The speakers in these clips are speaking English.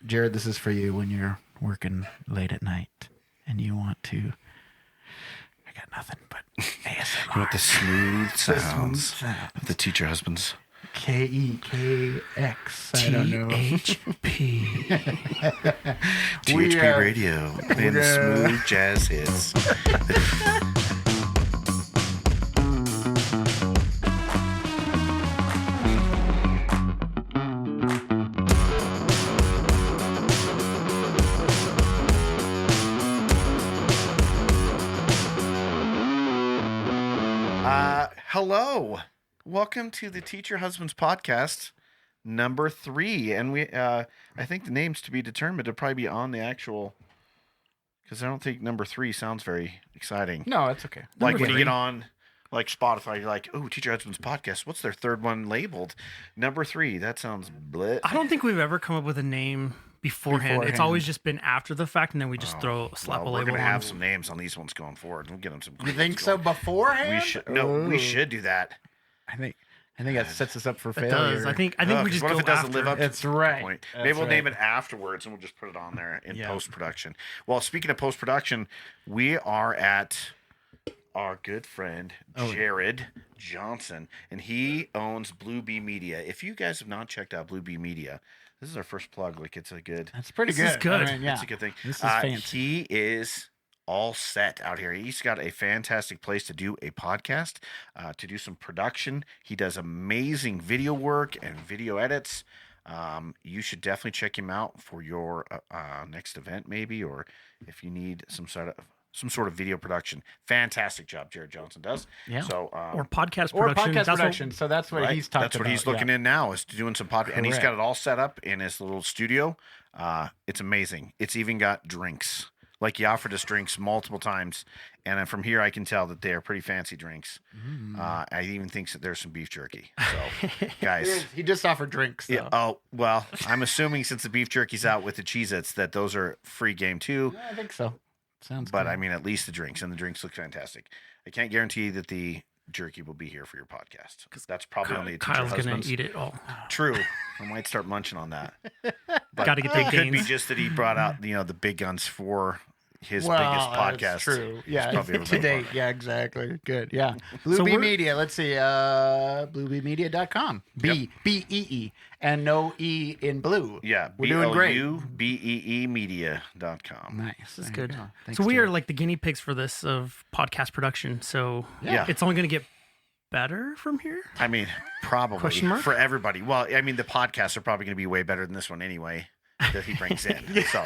Jared, this is for you when you're working late at night and you want to. I got nothing but ASMR. You want the smooth sounds of the teacher husbands. KEKX. I don't know. THP. THP Radio, playing the smooth jazz hits. Hello. Welcome to the Teacher Husbands Podcast, number 3. And we, I think the name's to be determined. It'll probably be on the actual, because I don't think number 3 sounds very exciting. No, it's okay. Like when you get on like Spotify, you're like, oh, Teacher Husbands Podcast. What's their third one labeled? Number 3. That sounds bleh. I don't think we've ever come up with a name beforehand. It's always just been after the fact, and then we just slap a label on. We're going to have some names on these ones going forward. We'll get them some. You think so beforehand? We should. No, we should do that. I think that sets us up for It failure. does. I think we just what go if it doesn't after. live up to That's the right. point? That's Maybe we'll name right. it afterwards, and we'll just put it on there in post-production. Well, speaking of post-production, we are at our good friend Jared Johnson, and he owns Blue Bee Media. If you guys have not checked out Blue Bee Media, this is our first plug. Like, it's a good. That's pretty This good. is good. I mean, yeah. It's a good thing. This is fancy. He is all set out here. He's got a fantastic place to do a podcast, to do some production. He does amazing video work and video edits. You should definitely check him out for your next event, maybe, or if you need some sort of video production. Fantastic job Jared Johnson does. Yeah. So Or podcast Or production. podcast That's production. So that's what right? he's talking That's what about. he's looking in now, is doing some podcast, and he's got Correct. it all set up in his little studio. It's amazing. It's even got drinks. Like, he offered us drinks multiple times, and then from here I can tell that they are pretty fancy drinks. I even think that there's some beef jerky. So, guys, He just offered drinks. Though. yeah. Oh well, I'm assuming since the beef jerky's out with the Cheez-Its that those are free game too. I think so. Sounds But good. I mean, at least the drinks, and the drinks look fantastic. I can't guarantee that the jerky will be here for your podcast, because that's probably only a Teacher Kyle's gonna Husbands. eat it all. True. I might start munching on that. But Gotta get it the could be gains. just that he brought out, the big guns for his well, biggest podcast. That's true. Yeah, probably ever to been a date. podcast. Yeah, exactly. Good. Yeah. Blue So Bee we're- Media. Let's see. BlueBeeMedia.com. B-E-E. And no E in blue. Yeah, We're doing great. BlueBeemedia.com. Nice. That's There you good. go. Thanks, So we are Jared. like the guinea pigs for this of podcast production. So Yeah. it's only gonna get better from here. I mean, probably Question mark? for everybody. Well, I mean, the podcasts are probably going to be way better than this one anyway that he brings in. So,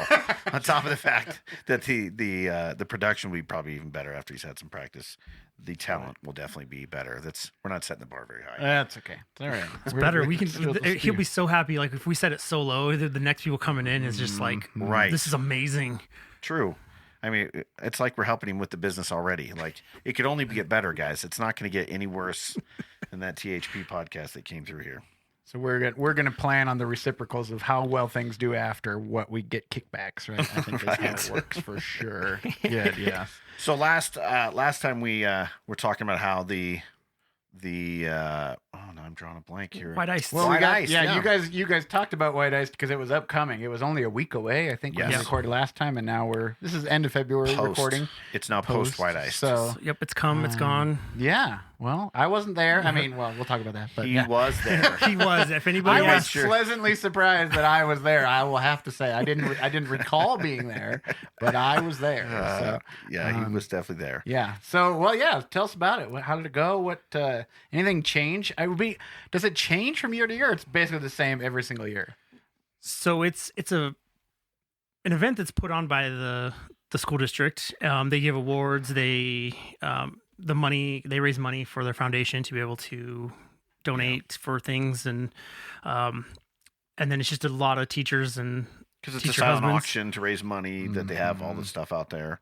on top of the fact that the production will be probably even better after he's had some practice, the talent will definitely be better. We're not setting the bar very high. That's okay. It's all right. It's better. We can. He'll be so happy. Like if we set it so low, the next people coming in is just like, Right. this is amazing. True. I mean, it's like we're helping him with the business already. Like, it could only get better, guys. It's not going to get any worse than that THP podcast that came through here. So we're gonna plan on the reciprocals of how well things do after what we get kickbacks, right? I think that's how it works for sure. Good, yeah. So last time we were talking about how the oh no, I'm drawing a blank here. White ice. Well, White ice, yeah. you guys talked about White Ice because it was upcoming. It was only a week away, I think, when we Yes. recorded last time, and now this is end of February recording. It's now post White Ice. So Yep, it's come, it's gone. yeah, well, I wasn't there. I mean, well, we'll talk about that. But he yeah. was there. He was. If anybody I was asked, pleasantly surprised that I was there. I will have to say I didn't recall being there, but I was there. So Yeah, he was definitely there. yeah. So well, yeah. Tell us about it. How did it go? What anything change? Does it change from year to year? It's basically the same every single year. so it's an event that's put on by the school district. They give awards. They raise money for their foundation to be able to donate for things, and then it's just a lot of teachers and Because it's a teacher silent husbands. auction to raise money that they have all the stuff out there.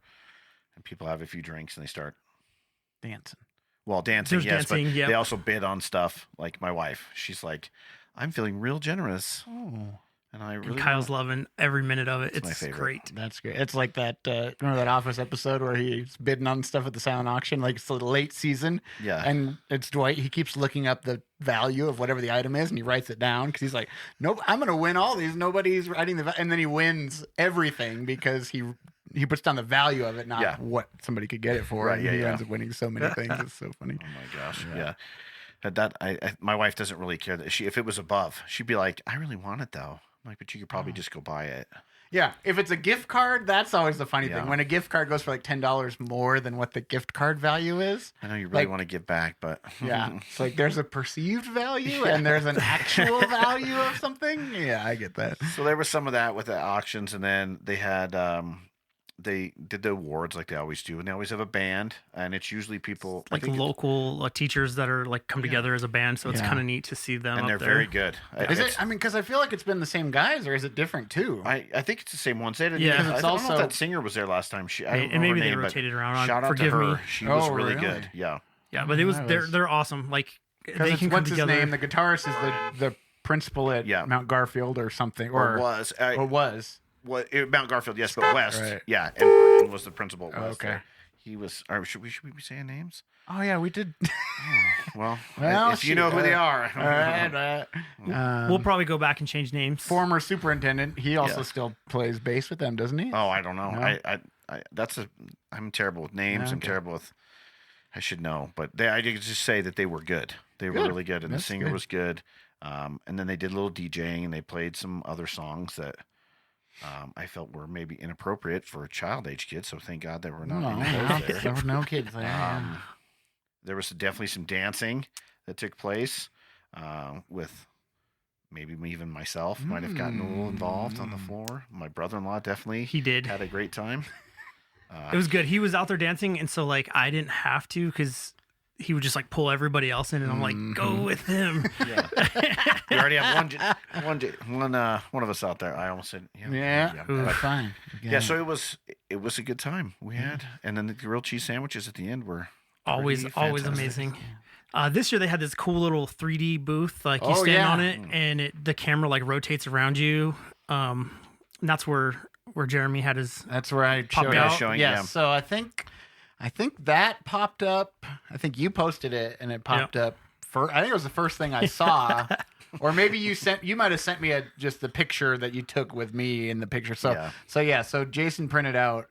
And people have a few drinks and they start, Dancing. well, dancing, There's yes, dancing, but yep. they also bid on stuff. Like my wife, she's like, I'm feeling real generous. Oh. and I And really Kyle's loving every minute of it. It's my It's favorite. great. That's great. It's like that. Remember that Office episode where he's bidding on stuff at the silent auction? Like it's the late season, Yeah. and it's Dwight. He keeps looking up the value of whatever the item is, and he writes it down because he's like, "Nope, I'm going to win all these. Nobody's writing the," and then he wins everything because he puts down the value of it, not what somebody could get it for. Right, and he ends up winning so many things. It's so funny. Oh my gosh, yeah. That my wife doesn't really care that if it was above, she'd be like, I really want it though. I'm like, but you could probably just go buy it. Yeah, if it's a gift card, that's always the funny Yeah. thing. When a gift card goes for like $10 more than what the gift card value is. I know you really Like- want to give back, but Yeah, it's like there's a perceived value and there's an actual value of something. Yeah, I get that. So there was some of that with the auctions, and then they had they did the awards like they always do, and they always have a band, and it's usually people I Like think it's- local teachers that are like come together as a band, so it's Yeah. kind of neat to see them. and up they're there. very good. Is it? I mean, because I feel like it's been the same guys, or is it different too? I think it's the same ones. They didn't. Yeah. even- Because I it's don't know also- if that singer was there last time. I don't And know maybe her they name, but rotated around. Shout out Forgive to her. me. She was Oh, really really? good. Yeah. Yeah, but it was That they're was- they're awesome. Like Because they can come what's his together. name? The guitarist is the principal at Yeah. Mount Garfield or something, Or or was was. Mount Garfield? Yes, but West. Right. Yeah, and Burton was the principal. At Oh, West okay. there. He was. Or should we be saying names? Oh yeah, we did. Well, Well, if you know shoot, who they all are. right, We'll probably go back and change names. former superintendent. He also Yeah. still plays bass with them, doesn't he? Oh, I don't know. No? I'm terrible with names. I'm Okay. terrible with. I should know, but I could just say that they were good. They were Good. really good, and That's the singer good. was good. And then they did a little DJing, and they played some other songs that I felt were maybe inappropriate for a child age kid. So thank God there were not any of those there. there were no kids there. There was definitely some dancing that took place with maybe even myself might have gotten a little involved on the floor. My brother-in-law definitely He did. had a great time. It was good. He was out there dancing, and so like I didn't have to because he would just like pull everybody else in, and I'm like, go with him. Yeah. We already have one of us out there. I almost said, Yeah, but- fine. yeah. So it was a good time we had, and then the grilled cheese sandwiches at the end were always pretty always fantastic. amazing. This year they had this cool little 3D booth, like you Oh, stand yeah. on it and the camera like rotates around you. And that's where Jeremy had his. That's where I Pop showed out. it. Showing, Yes. yeah. So I think that popped up. I think you posted it, and it popped up. I think it was the first thing I saw, or maybe you might have sent me just the picture that you took with me in the picture. So Yeah. so Jason printed out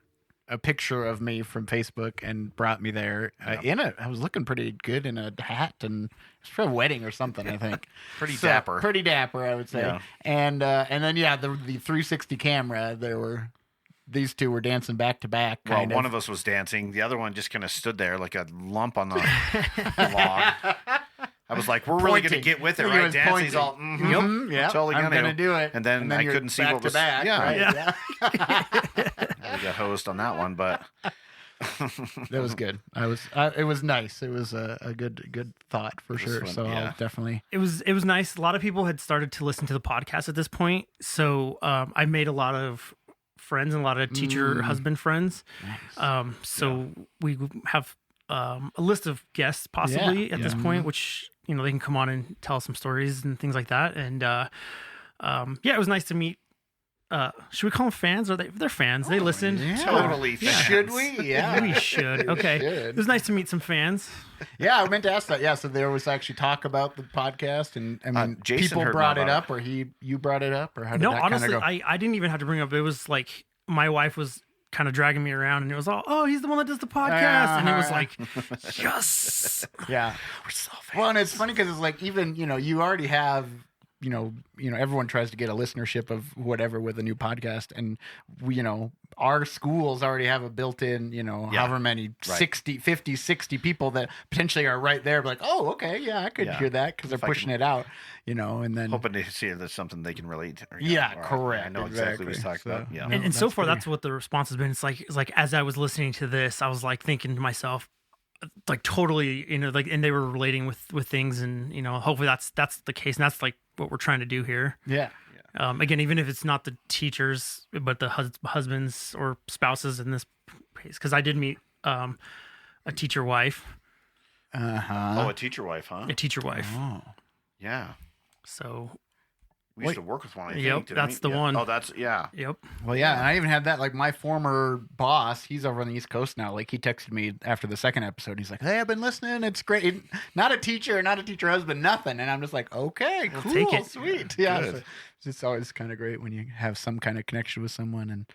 a picture of me from Facebook and brought me there I was looking pretty good in a hat, and it's for a wedding or something, I think. Pretty So, dapper. pretty dapper, I would say. Yeah. And then the 360 camera. These two were dancing back to back. Well, Kind one of us was dancing. The other one just kind of stood there like a lump on the log. I was like, "We're really going to Pointing. get with it, He right?" was Dance. He's pointing. all, Mhm, "Yep, totally I'm gonna do it. And then I you're couldn't see back what to was. back, Yeah, right? Yeah. we got hosed on that one, but That was good. It was nice. It was a good thought for sure. one, So yeah. I'll definitely. It was nice. A lot of people had started to listen to the podcast at this point, so I made a lot of friends and a lot of teacher husband friends. So we have a list of guests possibly at this point, which they can come on and tell some stories and things like that. And it was nice to meet. Should we call them fans? They're fans? They listen. Yeah. totally fans. Should we? Yeah. We should. Okay. should. It was nice to meet some fans. Yeah, I meant to ask that. Yeah, so there was actually talk about the podcast, and I mean, Jason people heard brought more it about up, or you brought it up, or how did No, that kind of honestly, go? I didn't even have to bring it up. It was like my wife was kind of dragging me around, and it was all, oh, he's the one that does the podcast, and it was like, yes, Yeah. We're so fans. Well, and it's funny because it's like even you already have everyone tries to get a listenership of whatever with a new podcast, and our schools already have a built-in however many 60, 50, 60 people that potentially are right there, like, oh, okay, yeah, I could Yeah. hear that because they're If I pushing can- it out, and then Hoping to see if there's something they can relate to. Or, Yeah, or correct, I know exactly what he's exactly. talking about. So, Yeah. no. and so that's far pretty- that's what the response has been. It's like as I was listening to this, I was like thinking to myself, like totally, like, and they were relating with things, and hopefully that's the case, and that's like what we're trying to do here. yeah. Again, even if it's not the teachers, but the husbands or spouses in this case, because I did meet a teacher wife, Uh-huh. Oh, a teacher wife, huh? a teacher wife. Oh. Yeah. So We used to work with one, I think. Yep, didn't that's we? the Yeah. one. Oh, that's, yeah. Yep. Well, yeah, and I even had that. Like my former boss, he's over on the East Coast now. Like he texted me after the second episode. He's like, "Hey, I've been listening. It's great. Not a teacher, not a teacher husband, nothing." And I'm just like, "Okay, We'll cool, take it. sweet, yeah." Good. So it's just always kind of great when you have some kind of connection with someone, and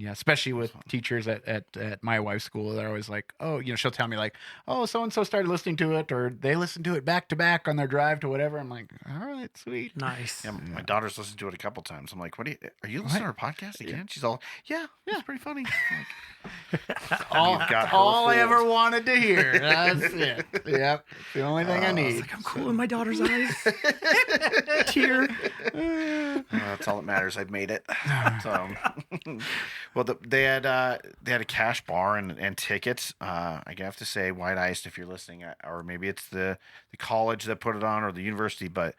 yeah, especially with teachers at my wife's school. They're always like, "Oh, she'll tell me like, oh, so and so started listening to it, or they listened to it back to back on their drive to whatever." I'm like, "All right, sweet." Nice. Yeah, my daughter's listened to it a couple times. I'm like, are you listening to our podcast again? She's all, yeah, it's pretty funny. I'm like, all I ever wanted to hear. That's it. Yep. It's the only thing I need. Like, I'm cool in my daughter's eyes. Tear. That's all that matters. I've made it. So, well, they had a cash bar and tickets. I have to say, White Iced, if you're listening, or maybe it's the college that put it on or the university, but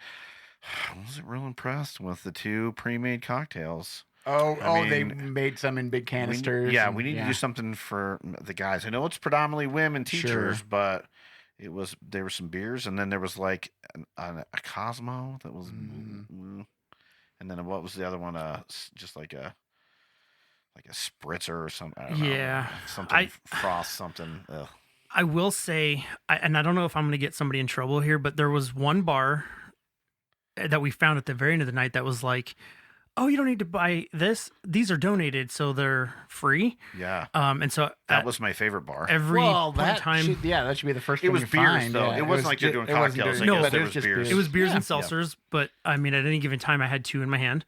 I wasn't real impressed with the 2 pre-made cocktails. They made some in big canisters. We need to do something for the guys. I know it's predominantly women teachers, but there were some beers, and then there was like a Cosmo that was, and then what was the other one? Just like a spritzer or something. I don't know. Something frost something. Ugh. I will say, and I don't know if I'm going to get somebody in trouble here, but there was one bar that we found at the very end of the night that was like, "Oh, you don't need to buy this. These are donated, so they're free." Yeah. And so that was my favorite bar. Every point in time, that should be the first. It thing was you beers find. though. Yeah, it wasn't like they're doing cocktails. No, it was just beers. It was beers and Yeah. seltzers, but I mean, at any given time, I had 2 in my hand.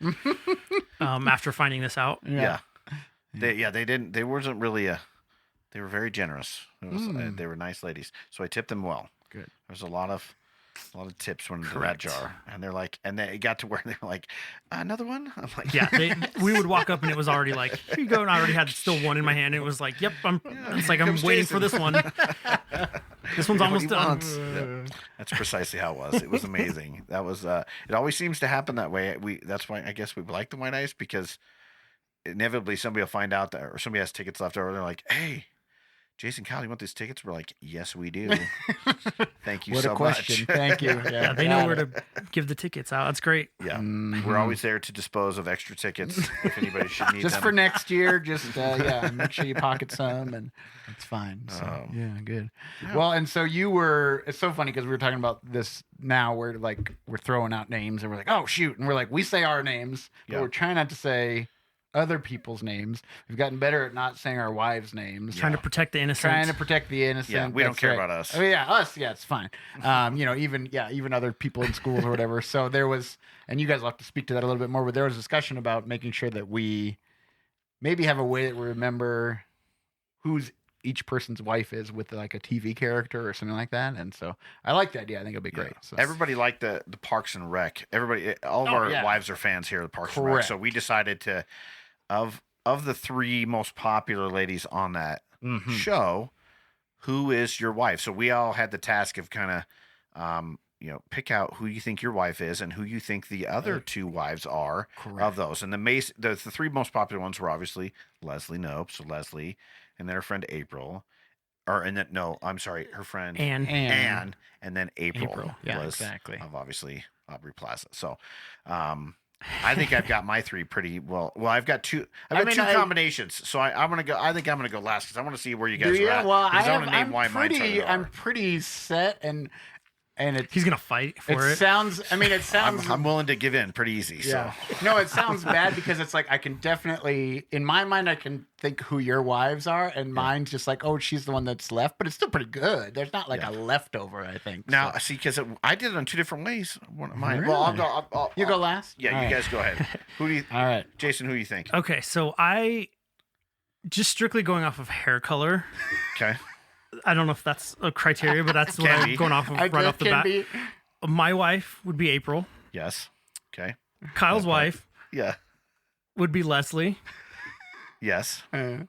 After finding this out, Yeah. They didn't. They wasn't really They were very generous. It was, they were nice ladies, so I tipped them well. Good. There was a lot of tips went into that jar, and they're like, and they got to where they were like, another one. I'm like, yeah, we would walk up and it was already like, "Here you go," and I already had still 1 in my hand. And it was like, "Yep, it's like I'm waiting for this one. This one's almost done." Yep. That's precisely how it was. It was amazing. That was. It always seems to happen that way. That's why I guess we like the White Ice, because inevitably somebody will find out that, or somebody has tickets left over. They're like, "Hey, Jason, Kyle, you want these tickets?" We're like, "Yes, we do." Thank you what so a question. much. Thank you. Yeah, they know where to give the tickets out. That's great. Yeah, we're always there to dispose of extra tickets if anybody should need just them. for next year. Just make sure you pocket some, and it's fine. So yeah, good. Yeah. Well, and so you were. It's so funny because we were talking about this now. We're throwing out names, and we're like, "Oh shoot!" And we're like, we say our names, but we're trying not to say other people's names. We've gotten better at not saying our wives' names. Trying to protect the innocent. Trying to protect the innocent. Yeah, we don't That's care right. about us. Oh yeah, us. Yeah, it's fine. Even other people in schools or whatever. So there was, and you guys will have to speak to that a little bit more. But there was a discussion about making sure that we maybe have a way that we remember who's each person's wife is with like a TV character or something like that. And so I like the idea. I think it'll be great. So Everybody liked the Parks and Rec. All of our wives are fans here of the Parks and Rec. So we decided to, of the 3 most popular ladies on that show, who is your wife? So we all had the task of kind of, pick out who you think your wife is and who you think the other 2 wives are of those. And the 3 most popular ones were obviously Leslie Knope, so Leslie, and then her friend April, her friend Anne, and then April Yeah, was exactly. of obviously Aubrey Plaza. So, I think I've got my 3 pretty well. Well, I've got 2. I've got 2 combinations. So I'm gonna go. I think I'm gonna go last because I want to see where you guys are at. Well, I want to name why mine I'm pretty set and He's gonna fight for it. Sounds. I mean, it sounds. I'm willing to give in pretty easy. Yeah. So No, it sounds bad because it's like I can definitely, in my mind, I can think who your wives are, and mine's just like, oh, she's the one that's left, but it's still pretty good. There's not like a leftover, I think. now, so. see, because I did it on 2 different ways. One of mine. Really? Well, I'll You go last. Yeah, All you right. guys go ahead. Who do you? All right. Jason, who do you think? Okay, so I just strictly going off of hair color. Okay. I don't know if that's a criteria, but that's what Can I'm be. going off of right off the bat. Be. My wife would be April. Yes. Okay. Kyle's wife Yeah. would be Leslie, Yes. and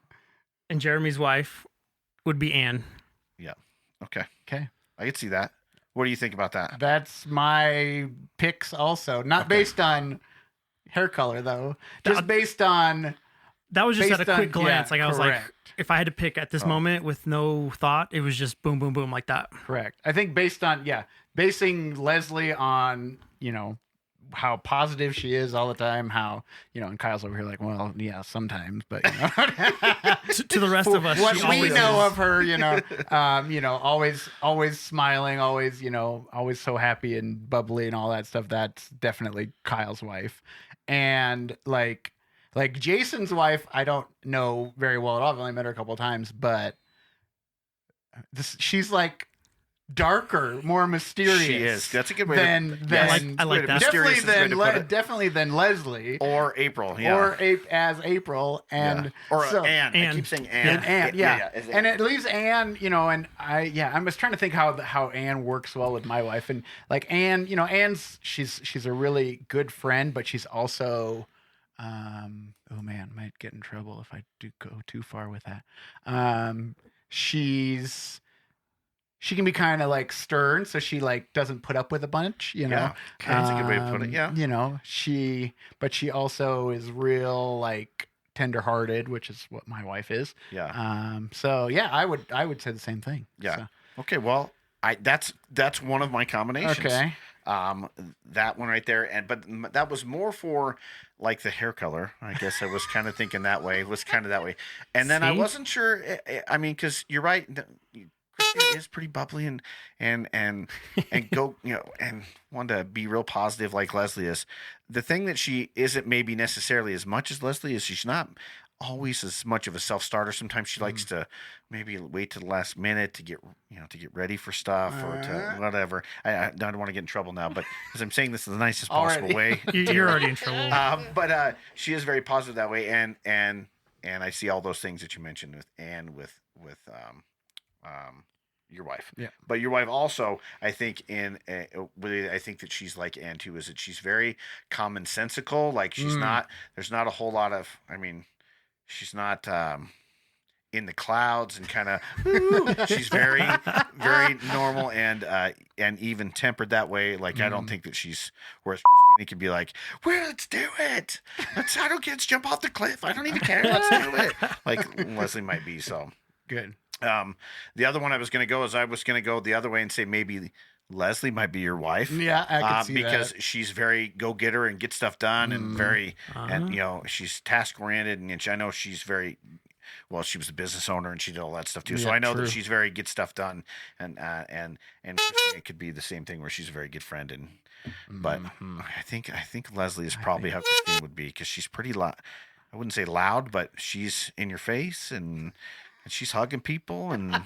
Jeremy's wife would be Anne. Yeah. Okay. Okay. I can see that. What do you think about that? That's my picks also. Not based on hair color, though. Just based on... That was just at a Based on- quick glance. yeah, Like I was like, correct. if I had to pick at this moment with no thought, it was just boom, boom, boom like that. Correct. I think basing Leslie on, how positive she is all the time. How and Kyle's over here like, well, yeah, sometimes, but to the rest of us, what she we always know is. of her, always smiling, always always so happy and bubbly and all that stuff. That's definitely Kyle's wife, and like Jason's wife, I don't know very well at all. I've only met her a couple of times, but she's like darker, more mysterious. She is. That's a good way than, to. I like that. Definitely than Leslie or April. Yeah. or as April and or so, Anne. I keep saying Anne. And Anne, and it leaves Anne. And I was trying to think how Anne works well with my wife, and like Anne. Anne's she's a really good friend, but she's also. Oh man, might get in trouble if I do go too far with that. She can be kind of like stern, so she like doesn't put up with a bunch, Yeah, that's a good way to put it. Yeah, but she also is real like tenderhearted, which is what my wife is. Yeah. So yeah, I would say the same thing. Yeah. So. Okay. Well, that's one of my combinations. Okay. That one right there, but that was more for like the hair color. I guess I was kind of thinking that way. It was kind of that way, and then I wasn't sure. I mean, because you're right. Christina is pretty bubbly and go and want to be real positive like Leslie is. The thing that she isn't maybe necessarily as much as Leslie is, she's not always as much of a self-starter. Sometimes she likes to maybe wait to the last minute to get ready for stuff or to whatever. I don't want to get in trouble now, but as I'm saying this in the nicest possible way, you're already in trouble. But she is very positive that way, and I see all those things that you mentioned with Anne with your wife. Yeah. But your wife also, I think I think that she's like Anne too, is that she's very commonsensical. Like she's not, there's not a whole lot of, I mean, she's not in the clouds and kind of, she's very, very normal and even tempered that way. Like, I don't think that she's, whereas Christina can be like, well, let's do it. I don't kids jump off the cliff. I don't even care. Let's do it. Like Leslie might be. So good. The other one I was going to go is I was going to go the other way and say maybe Leslie might be your wife. Yeah, I can see because that. she's very go-getter and get stuff done and very, and she's task-oriented and I know she's very, well, she was a business owner and she did all that stuff too. Yeah, so I know true. that she's very get stuff done and Christina could be the same thing where she's a very good friend but I think Leslie is probably how Christina would be because she's pretty loud. I wouldn't say loud, but she's in your face and she's hugging people and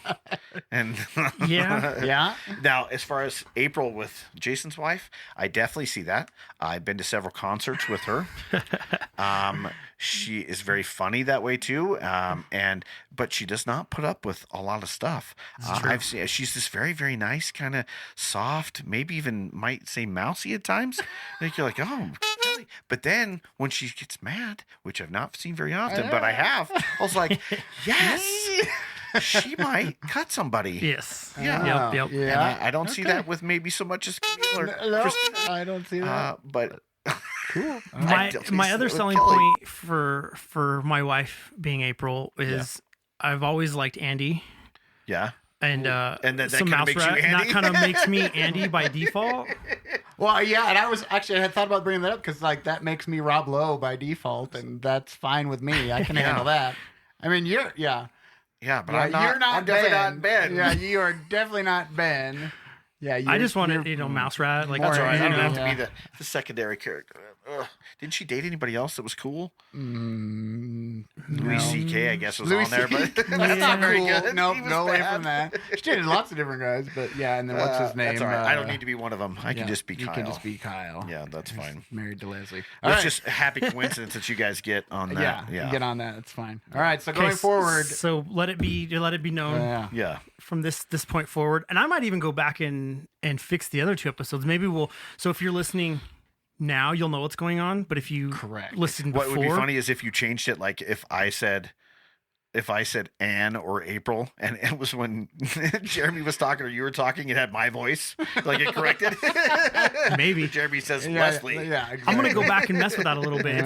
yeah. Now, as far as April with Jason's wife, I definitely see that. I've been to several concerts with her. She is very funny that way too, but she does not put up with a lot of stuff. I've seen she's this very, very nice, kind of soft, maybe even might say mousy at times. Like you're like, oh, really? But then when she gets mad, which I've not seen very often, but I have, I was like, yes. She might cut somebody. Yes. Yeah. Yep. Yeah. And I don't see that with maybe so much as Camille or No, Christina. I don't see that. But Cool. My other selling point for my wife being April is I've always liked Andy. Yeah. And that some kinda mouse makes you rat. And that Andy? kind of makes me Andy by default. Well, yeah, and I had thought about bringing that up because like that makes me Rob Lowe by default, and that's fine with me. I can handle that. I mean, Yeah, but you're not I'm definitely not Ben. Yeah, you are definitely not Ben. Yeah, I just wanted, mouse rat. Like That's all right. I don't have to Yeah. be the secondary character. Ugh. Didn't she date anybody else that was cool? Louis C.K. I guess was Louis on there, but That's that's not not very cool. good. Nope, He was go away bad. from that. She dated lots of different guys, but yeah, and then what's his name? That's all right. I don't need to be one of them. I can just be Kyle. You can just be Kyle. Yeah, that's fine. Married to Leslie. It's All right. just a happy coincidence that you guys get on that. Yeah, get on that. It's fine. All right, so going Okay, forward. So let it be known Yeah. from this point forward. And I might even go back and fix the other two episodes. Maybe so if you're listening now, you'll know what's going on. But if you listen before, What would be funny is if you changed it, like if I said Anne or April, and it was when Jeremy was talking or you were talking, it had my voice, like it corrected. Maybe Jeremy says Leslie. Yeah, exactly. I'm gonna go back and mess with that a little bit.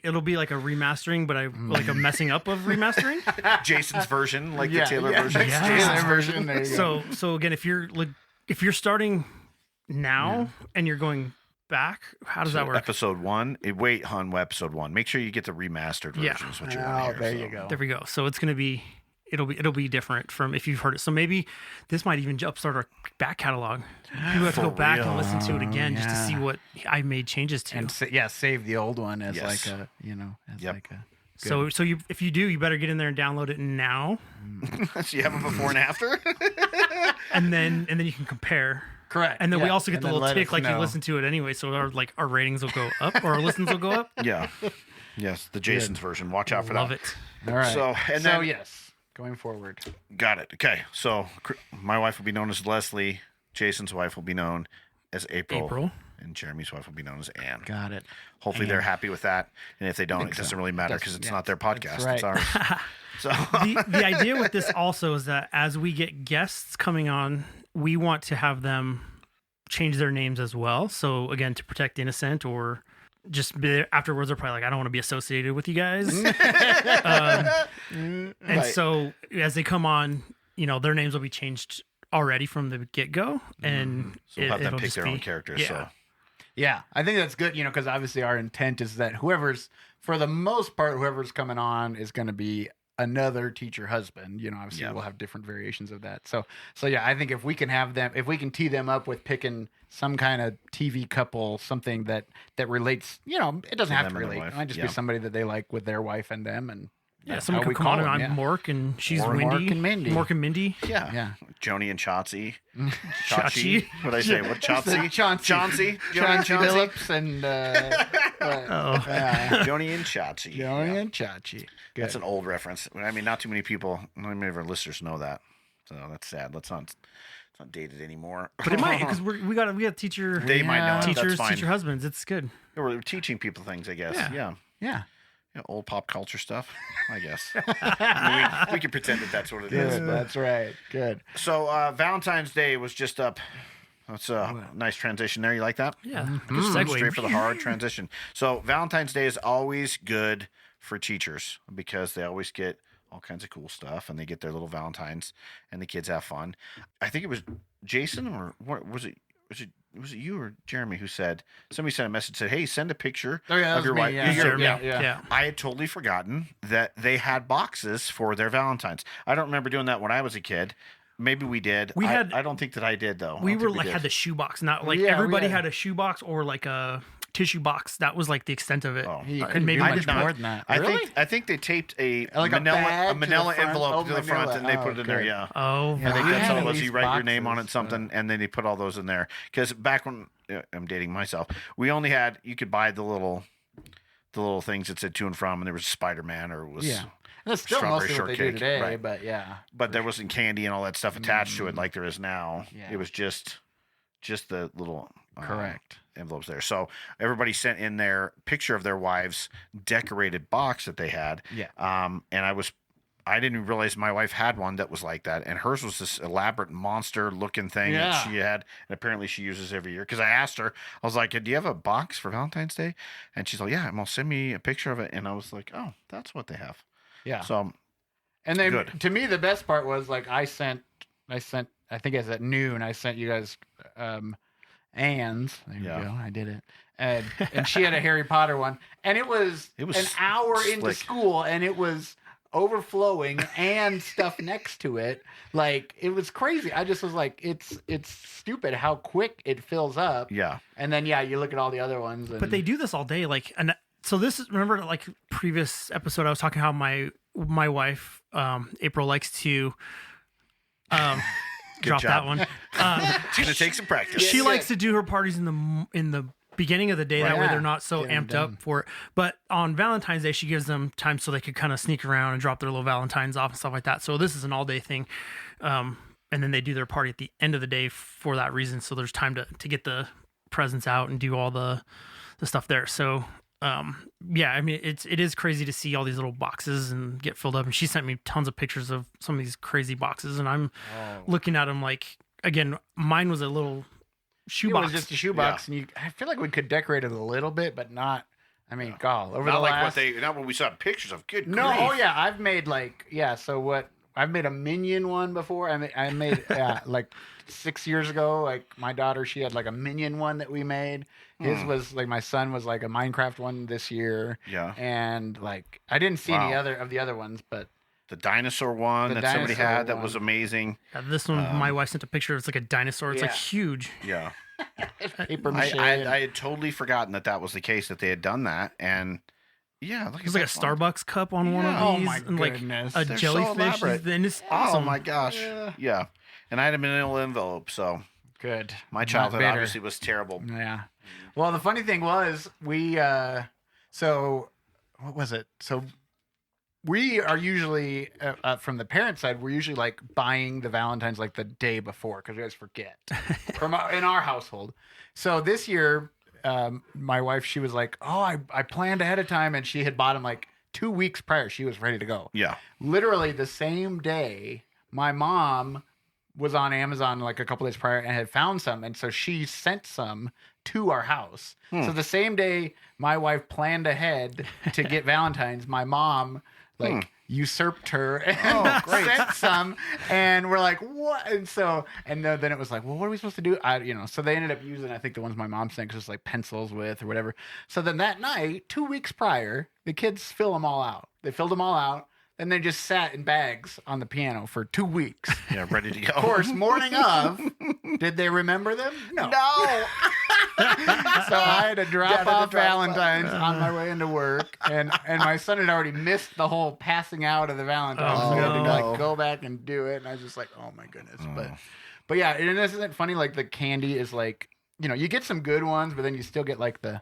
It'll be like a remastering, but like a messing up of remastering. Jason's version, like the Taylor version. Yeah. Jason's version. There you go. So again, if you're starting now and you're going back. How does that work? Episode 1. Wait, hon, episode 1. Make sure you get the remastered version. Yeah. Is what you want to hear. There you go. There we go. So it's going to be, it'll be different from if you've heard it. So maybe this might even jumpstart our back catalog. People have to go back and listen to it again just to see what I made changes to. And save the old one as Yes. like a, as Yep. like a. So if you do, you better get in there and download it now, So you have a before and after? and then you can compare. Correct. And then we Yeah. also get And the then little let tick us like you know. listen to it anyway, so our ratings will go up or our listens will go up. Yeah. Yes, the Jason's version. Watch out for Love that. it. All right. So, and then, yes, going forward. got it. Okay. So my wife will be known as Leslie. Jason's wife will be known as April. And Jeremy's wife will be known as Anne. Got it. Hopefully they're happy with that. And if they don't, it so. doesn't really matter because it's not their podcast. right. It's ours. So The idea with this also is that as we get guests coming on, we want to have them change their names as well. So again, to protect innocent or just afterwards, they're probably like, I don't want to be associated with you guys. And Right. so as they come on, their names will be changed already from the get go, and so we'll have them it'll pick just their own be- characters. Yeah. So Yeah, I think that's good, because obviously our intent is that for the most part, whoever's coming on is going to be another teacher husband. Obviously Yeah. we'll have different variations of that. So yeah, I think if we can tee them up with picking some kind of TV couple, something that relates, it doesn't To have them to and their relate. wife. It might just Yeah. be somebody that they like with their wife and them, and Yeah, that's someone how we could come on call and them, I'm yeah. Mork and she's Or Windy. Mork and Mindy. Mork and Mindy. yeah. Yeah. Joni and Chauncey. Chachi. What did I say? What Chauncey? Chauncey. Joni and Chauncey Phillips and Joni and Chachi. Joni and Chachi. Good. That's an old reference. I mean, not too many people, not many of our listeners know that. So that's sad. It's not dated anymore. But it might, because we got teacher They might know it. That's teachers, fine. teacher husbands. It's good. We're teaching people things, I guess. Yeah. Yeah. Yeah. Old pop culture stuff, I guess. I mean, we can pretend that that's what it is. Good. That's right. Good. So Valentine's Day was just up. That's a nice transition there. You like that? Yeah. Good Good straight for the segue. hard transition. So Valentine's Day is always good for teachers because they always get all kinds of cool stuff and they get their little Valentines and the kids have fun. I think it was Jason or what was it? Was it you or Jeremy who said somebody sent a message said, "Hey, send a picture Oh, yeah, that of your was me, wife." yeah. Jeremy. Yeah. Yeah. I had totally forgotten that they had boxes for their Valentines. I don't remember doing that when I was a kid. Maybe we did. I don't think that I did though. We I don't were think like did. had the shoebox, not like Yeah, we everybody had- had a shoebox or like a tissue box. That was like the extent of it. Oh. You And couldn't maybe do I much much did not. more than that. I Really? think they taped a Like a manila, bag to the manila front? envelope Oh, to the front, manila. and they put it in there. Okay. Yeah. Oh, Yeah, I think we that's had how it was. these You write your name on it, boxes, something, and then they put all those in there. Because back when I'm dating myself, we only had you could buy the little things that said to and from, and there was Spider-Man or it was. Yeah. That's still Strawberry mostly what they do shortcake, today, right. but yeah. But there wasn't candy and all that stuff attached to it like there is now. Yeah. It was just the little Correct. envelopes there. So everybody sent in their picture of their wife's decorated box that they had. Yeah. And I didn't realize my wife had one that was like that, and hers was this elaborate monster-looking thing that Yeah. she had, and apparently she uses every year. Because I asked her, I was like, "Do you have a box for Valentine's Day?" And she's like, "Yeah, and send me a picture of it." And I was like, "Oh, that's what they have." Yeah. So And then Good. to me, the best part was like I think it was at noon. I sent you guys Anne's. There Yeah. we go. I did it. And she had a Harry Potter one, and it was an hour into slick. school, and it was overflowing and stuff next to it. Like it was crazy. I just was like, it's stupid how quick it fills up. yeah, And then you look at all the other ones. And, but they do this all day. Like, and so this is, remember like previous episode, I was talking how my wife, April, likes to drop job. that one. it's gonna take some practice. She Yeah. likes to do her parties in the beginning of the day. That way Yeah. they're not so Get 'em amped up done. for it. But on Valentine's Day, she gives them time so they could kind of sneak around and drop their little Valentines off and stuff like that. So this is an all day thing. And then they do their party at the end of the day for that reason. So there's time to get the presents out and do all the stuff there. So yeah, I mean, it is crazy to see all these little boxes and get filled up. And she sent me tons of pictures of some of these crazy boxes, and I'm looking at them like, again, mine was a little it shoebox. was just a shoebox, and I feel like we could decorate it a little bit, but not. I mean, God, over Not the like last. not what we saw pictures of. Good No, grief. oh yeah, I've made So what I've made a Minion one before. I made like 6 years ago. Like my daughter, she had like a Minion one that we made. His was like my son was like a Minecraft one this year. Yeah. And like I didn't see any other of the other ones, but the dinosaur one that somebody had that was amazing. This one, my wife sent a picture. It's like a dinosaur. It's like huge. Yeah. paper mache. I had totally forgotten that was the case, that they had done that. And yeah, there's like a Starbucks cup on one of these. Oh my and like goodness. a They're jellyfish. so And it's awesome. Oh my gosh. Yeah. And I had a manila envelope, so good. My childhood obviously was terrible. Yeah. Well, the funny thing was we so what was it? So we are usually from the parent side, we're usually like buying the Valentines like the day before because we always forget in our household. So this year, my wife, she was like, "Oh, I planned ahead of time," and she had bought them like 2 weeks prior. She was ready to go. Yeah. Literally the same day, my mom was on Amazon like a couple days prior and had found some, and so she sent some to our house. So the same day my wife planned ahead to get Valentine's, my mom usurped her and sent some, and we're like, what? And so then it was like, well, what are we supposed to do? So they ended up using, I think, the ones my mom sent, just like pencils with or whatever. So then that night, 2 weeks prior, the kids fill them all out. They filled them all out. And they just sat in bags on the piano for 2 weeks. Yeah, ready to go. Of course, morning of, did they remember them? No. So I had to drop off Valentines on my way into work, and my son had already missed the whole passing out of the Valentines. So I had to like go back and do it, and I was just like, oh my goodness. But yeah, and isn't it funny? Like the candy is like, you get some good ones, but then you still get like the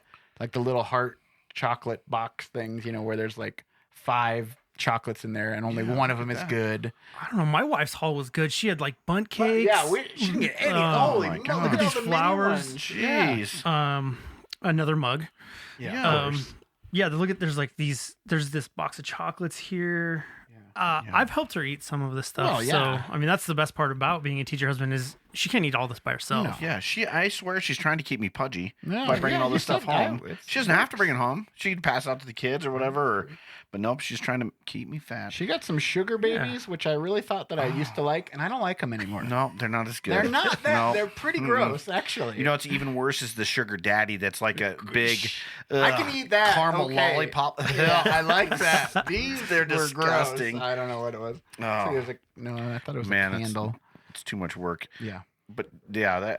little heart chocolate box things, where there's like 5 chocolates in there and only one of them is good. I don't know. My wife's haul was good. She had like bundt cakes. She didn't get any. Holy my God. Look at these flowers. Jeez. Another mug. Yeah. There's like there's this box of chocolates here. I've helped her eat some of this stuff. Oh, yeah. So, I mean, that's the best part about being a teacher husband is she can't eat all this by herself. No. Yeah, I swear she's trying to keep me pudgy by bringing all this stuff home. She doesn't have to bring it home. She can pass it out to the kids or whatever. But nope, she's trying to keep me fat. She got some sugar babies, which I really thought that I used to like, and I don't like them anymore. No, they're not as good. They're not that. They're pretty gross, actually. You know what's even worse is the sugar daddy that's like a big I can eat that. Caramel lollipop. Yeah, I like that. These they're disgusting. Gross. I don't know what it was. Oh. I thought it was a candle. It's too much work. Yeah. But yeah,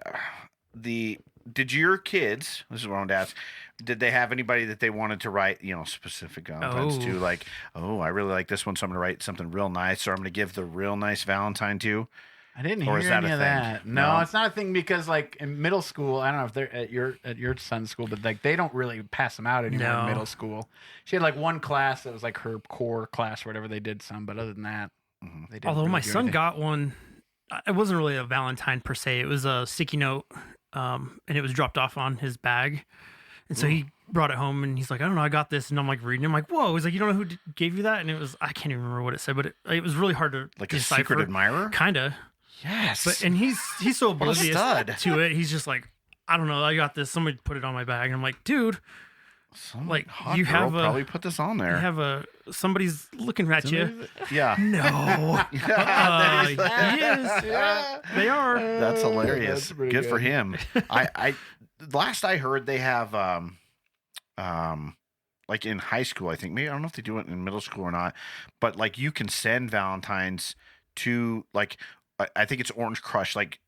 did your kids, this is what I wanted to ask, did they have anybody that they wanted to write, specific Valentines to? Like, I really like this one, so I'm going to write something real nice, or I'm going to give the real nice Valentine to? I didn't hear any of that. No, it's not a thing because, like, in middle school, I don't know if they're at your son's school, but like they don't really pass them out anymore in middle school. She had like one class that was like her core class or whatever. They did some, but other than that, they didn't. Although my son got one, it wasn't really a Valentine per se. It was a sticky note, and it was dropped off on his bag. And so he brought it home, and he's like, I don't know, I got this. And I'm like reading. I'm like, whoa. He's like, you don't know who gave you that? And it was, I can't even remember what it said, but it was really hard to like decipher. A secret admirer? Kind of. Yes. And he's so oblivious to it. He's just like, I don't know, I got this. Somebody put it on my bag. And I'm like, dude, like hot you girl have probably put this on there. You have somebody's looking at you. Yeah. No. He is. Yeah. They are. That's hilarious. That's good for him. I last I heard they have like in high school, I think, maybe I don't know if they do it in middle school or not, but like you can send Valentines to like I think it's Orange Crush like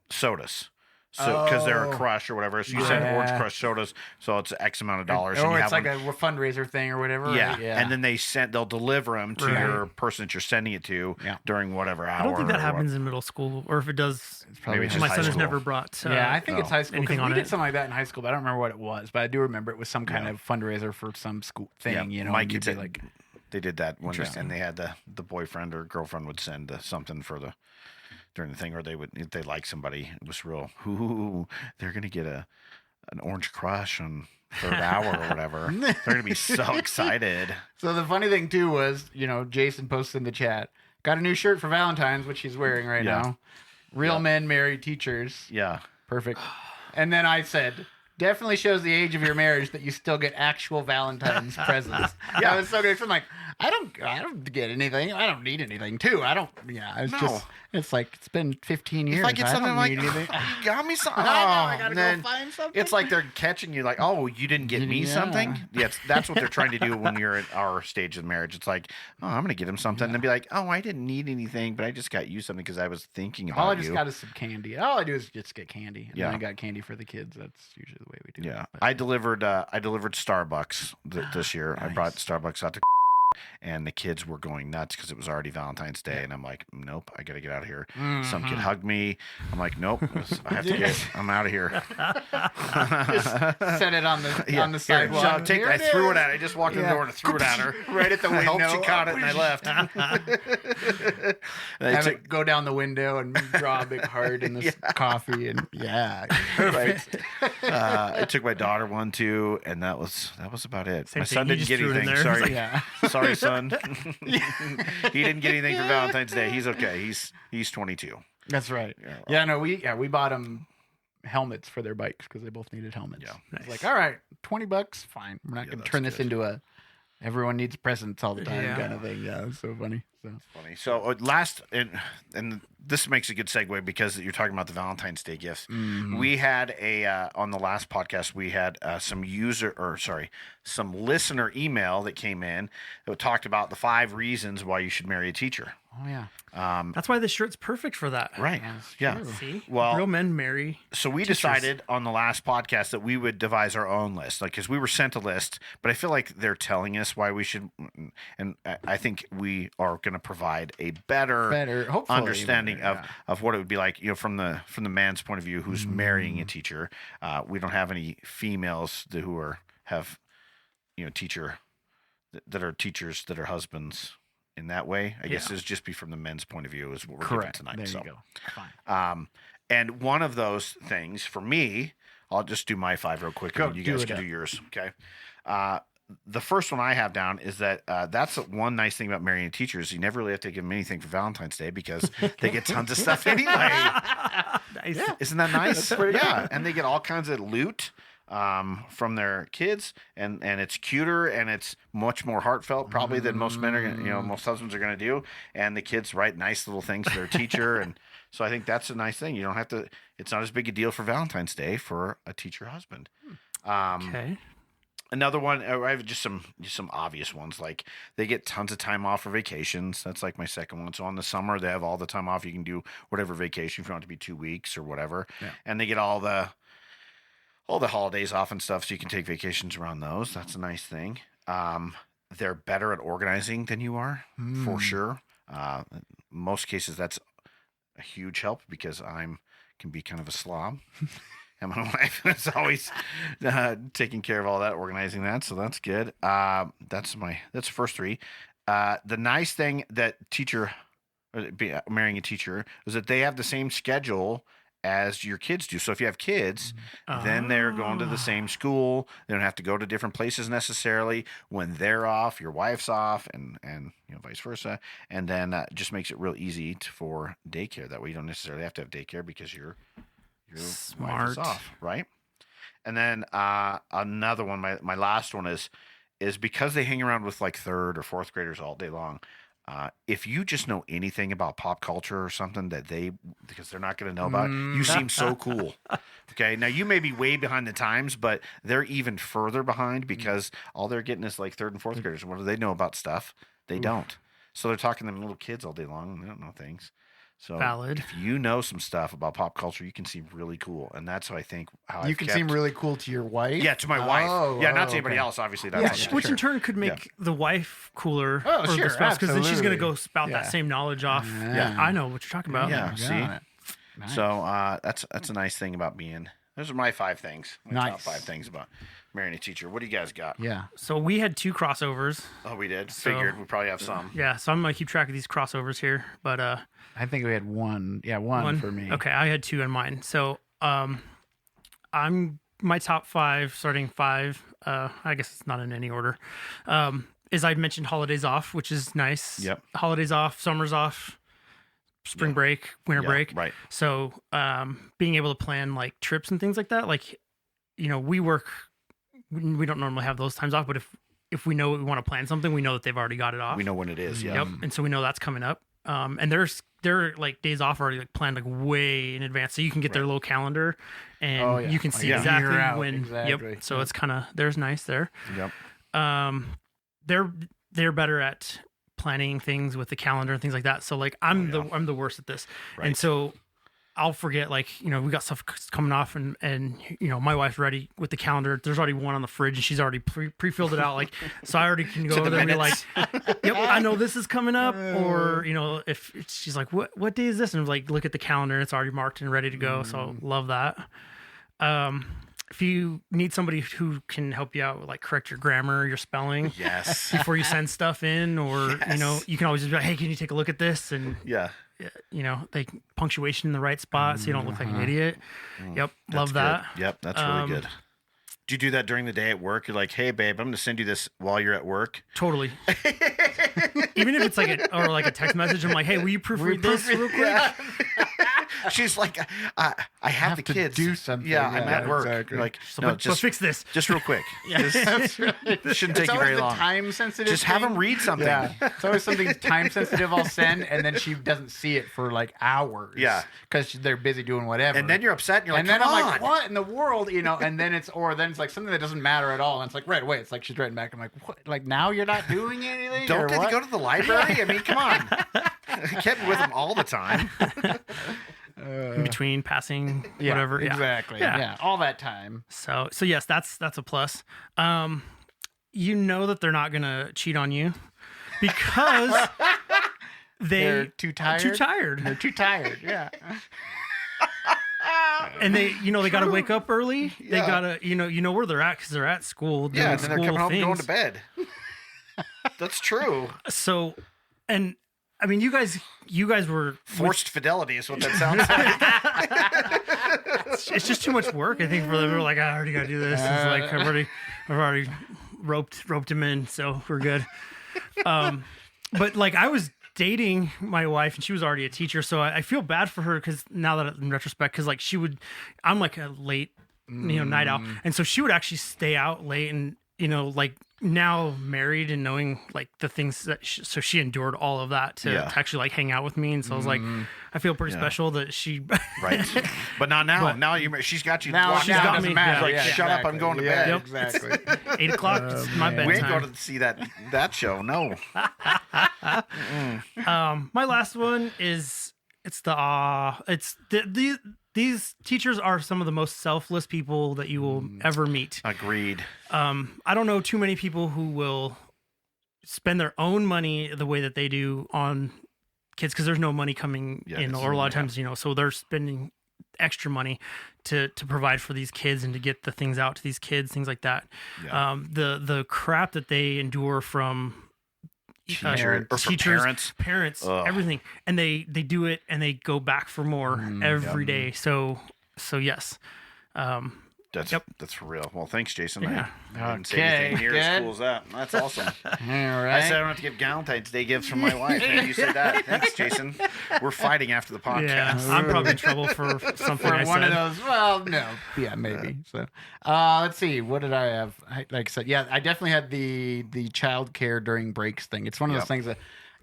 sodas. So because they're a crush or whatever, so you send Orange Crush sodas, so it's X amount of dollars. Or it's like a fundraiser thing or whatever. Yeah. Right? Yeah. And then they'll deliver them to your person that you're sending it to during whatever hour. I don't think that happens in middle school, or if it does, it's probably my son has never brought. I think it's high school because we did it. something like that in high school, but I don't remember what it was. But I do remember it was some kind of fundraiser for some school thing. My kids they did that one, Interesting. and they had the boyfriend or girlfriend would send something for during the thing, or if they like somebody, it was real. Ooh, they're gonna get an Orange Crush on third hour or whatever. They're gonna be so excited. So the funny thing too was, Jason posted in the chat, got a new shirt for Valentine's, which he's wearing right now. Real men marry teachers. Yeah, perfect. And then I said, definitely shows the age of your marriage that you still get actual Valentine's presents. Yeah, I was so good. I'm like, I don't get anything. I don't need anything too. I don't. Yeah, it's just. It's like it's been 15 years. If I get something don't like, need anything. you got me something. I gotta and go then find something. it's like they're catching you, like, oh, you didn't get me something. Yes, that's what they're trying to do when you're at our stage of marriage. It's like, oh, I'm gonna get him something, and be like, oh, I didn't need anything, but I just got you something because I was thinking about All I you. just got is some candy. All I do is just get candy. And Yeah. then I got candy for the kids. That's usually the way we do it. Yeah, But- I delivered Starbucks this year. I Nice. brought Starbucks out to, and the kids were going nuts because it was already Valentine's Day, and I'm like, nope, I got to get out of here. Some kid hugged me. I'm like, nope, I have to get. I'm out of here. Just set it on the on the Here, sidewalk. so Here I threw is. it at her. I just walked in the door and threw it at her. Right at the I hope window. she caught it, and I left. Have it go down the window and draw a big heart in this coffee, and perfect. I took my daughter one too, and that was about it. Same My thing. son You didn't just get threw it in anything. there. Sorry, Yeah. sorry, son. He didn't get anything for Valentine's Day. He's okay. He's 22. That's right. Yeah, no, we bought them helmets for their bikes because they both needed helmets. Yeah. It's like, all right, $20, fine. We're not Yeah, gonna that's turn this good. into a everyone needs presents all the time Yeah. kind of thing. Yeah, it's so funny. So Funny. So last, and this makes a good segue because you're talking about the Valentine's Day gifts. We had on the last podcast we had some listener email that came in that talked about the 5 reasons why you should marry a teacher. oh yeah. That's why this shirt's perfect for that. Right. That's Yeah. true. See? Well- Real men marry. So we decided on the last podcast that we would devise our own list, like because we were sent a list, but I feel like they're telling us why we should, and I think we are going to provide a better Hopefully understanding better, of what it would be like, from the man's point of view who's marrying Mm. a teacher. We don't have any females who have teacher that are teachers that are husbands in that way. I guess it's just be from the men's point of view is what we're Correct. giving tonight. There so. you go. Fine. And one of those things for me, I'll just do my 5 real quick, Go, and then you do guys it can up. do yours. Okay. The first one I have down is that that's one nice thing about marrying a teacher is you never really have to give them anything for Valentine's Day because they get tons of stuff anyway. Nice. Yeah. Isn't that nice? That's pretty Yeah, and they get all kinds of loot from their kids, and it's cuter and it's much more heartfelt probably than most men are gonna, most husbands are going to do. And the kids write nice little things to their teacher, and so I think that's a nice thing. You don't have to. It's not as big a deal for Valentine's Day for a teacher husband. Okay. Another one, I have just some obvious ones, like they get tons of time off for vacations. That's like my second one. So in the summer, they have all the time off. You can do whatever vacation if you want it to be 2 weeks or whatever. Yeah. And they get all the holidays off and stuff, so you can take vacations around those. That's a nice thing. They're better at organizing than you are, for sure. Most cases, that's a huge help because can be kind of a slob. And my wife is always taking care of all that, organizing that. So that's good. That's the first 3. The nice thing that marrying a teacher is that they have the same schedule as your kids do. So if you have kids, then they're going to the same school. They don't have to go to different places necessarily. When they're off, your wife's off, and vice versa. And then just makes it real easy for daycare. That way you don't necessarily have to have daycare because your wife is Smart. off, right? And then another one, my last one is because they hang around with like 3rd or 4th graders all day long. If you just know anything about pop culture or something because they're not going to know about it, you seem so cool. Okay. Now you may be way behind the times, but they're even further behind because all they're getting is like 3rd and 4th graders. What do they know about stuff? They don't. So they're talking to them little kids all day long. And they don't know things. So Valid. if you know some stuff about pop culture, you can seem really cool. And that's how I think how You I've can kept- seem really cool to your wife. Yeah, to my wife. Yeah, not to anybody okay. else, obviously. That's Yeah, obviously. Which sure. in turn could make the wife cooler Oh, or sure, the spouse because then she's going to go absolutely. spout Yeah. that same knowledge off. Yeah. I know what you're talking about. Yeah. Got see? it. Nice. So that's a nice thing about being. Those are my 5 things. My top Nice. 5 things about marrying a teacher. What do you guys got? Yeah. So we had 2 crossovers. Oh, we did. So- Figured we probably have some. Yeah, so I'm going to keep track of these crossovers here, but I think we had one. Yeah, one for me. Okay, I had 2 in mine. So I'm my top 5, starting 5. I guess it's not in any order. Is I mentioned holidays off, which is nice. Yep. Holidays off, summers off, spring break, winter Yeah, break. right. So being able to plan like trips and things like that, like we work. We don't normally have those times off, but if if we know we want to plan something, we know that they've already got it off. We know when it is. Yeah. Yep. And so we know that's coming up. And their like days off are already like planned like way in advance, so you can get their little calendar, and you can see exactly when. Exactly. Yep. So it's kind of there's nice there. Yep. They're better at planning things with the calendar and things like that. So like I'm the worst at this, and so I'll forget, like, we got stuff coming off and my wife's ready with the calendar. There's already one on the fridge and she's already pre-filled it out. Like, so I already can go over there and be like, yep, I know this is coming up. Or, if she's like, what day is this? And I'm like, look at the calendar and it's already marked and ready to go. So love that. If you need somebody who can help you out with like correct your grammar, your spelling, yes, before you send stuff in, or, you can always just be like, hey, can you take a look at this? And like punctuation in the right spot so you don't look like an idiot. Yep. That's love that. Good. Yep. That's really good. Do you do that during the day at work? You're like, hey, babe, I'm going to send you this while you're at work. Totally. Even if it's like a text message, I'm like, hey, will you proofread this real quick? Yeah. She's like, I have the kids. Do something. Yeah, I'm at work. Exactly. You're like, So, no, just fix this. Just real quick. That's right. This shouldn't take you very long. Time sensitive. Just have them read something. Yeah. It's always something time sensitive I'll send, and then she doesn't see it for like hours. Yeah. Because they're busy doing whatever. And then you're upset, and you're like, and then come I'm on. like, what in the world? And then it's like something that doesn't matter at all. And it's like right away. It's like she's writing back. I'm like, what? Like now you're not doing anything? Don't or they what? go to the library? I mean, come on. I kept with them all the time. In between passing, whatever. Yeah. Exactly. Yeah. All that time. So yes, that's a plus. You know that they're not gonna cheat on you because they're too tired. They're too tired. Yeah. And they got to wake up early. Yeah. They gotta, you know where they're at because they're at school. Doing and then they're coming home and going to bed. That's true. So, and I mean, you guys were forced fidelity is what that sounds like. It's just too much work, I think, for them. They're like, I already got to do this. It's like I've already roped him in, so we're good. But like I was dating my wife and she was already a teacher, so I feel bad for her because now that in retrospect, because like I'm like a late night owl, and so she would actually stay out late, and like now married and knowing like the things that so she endured all of that to actually like hang out with me, and so I was like, I feel pretty special that she right, but not now. But now she's got you. Now she's got me. Matter. Like, shut up! I'm going to bed. Yep. Exactly. 8:00. It's my bedtime. We ain't going to see that show. No. My last one is these teachers are some of the most selfless people that you will ever meet. Agreed. I don't know too many people who will spend their own money the way that they do on kids because there's no money coming in, or a lot of times, so they're spending extra money to provide for these kids and to get the things out to these kids, things like that. Yeah. The crap that they endure from teachers, parents, everything, and they do it and they go back for more every day. So yes, that's real. Well, thanks, Jason. Yeah. I didn't say anything near as cool as that. That's awesome. All right. I said I don't have to give Valentine's Day gifts from my wife. And you said that. Thanks, Jason. We're fighting after the podcast. Yeah, I'm probably in trouble for something I one said. of those. Well, no. Yeah, maybe. So, let's see. What did I have? Like I said, I definitely had the child care during breaks thing. It's one of those things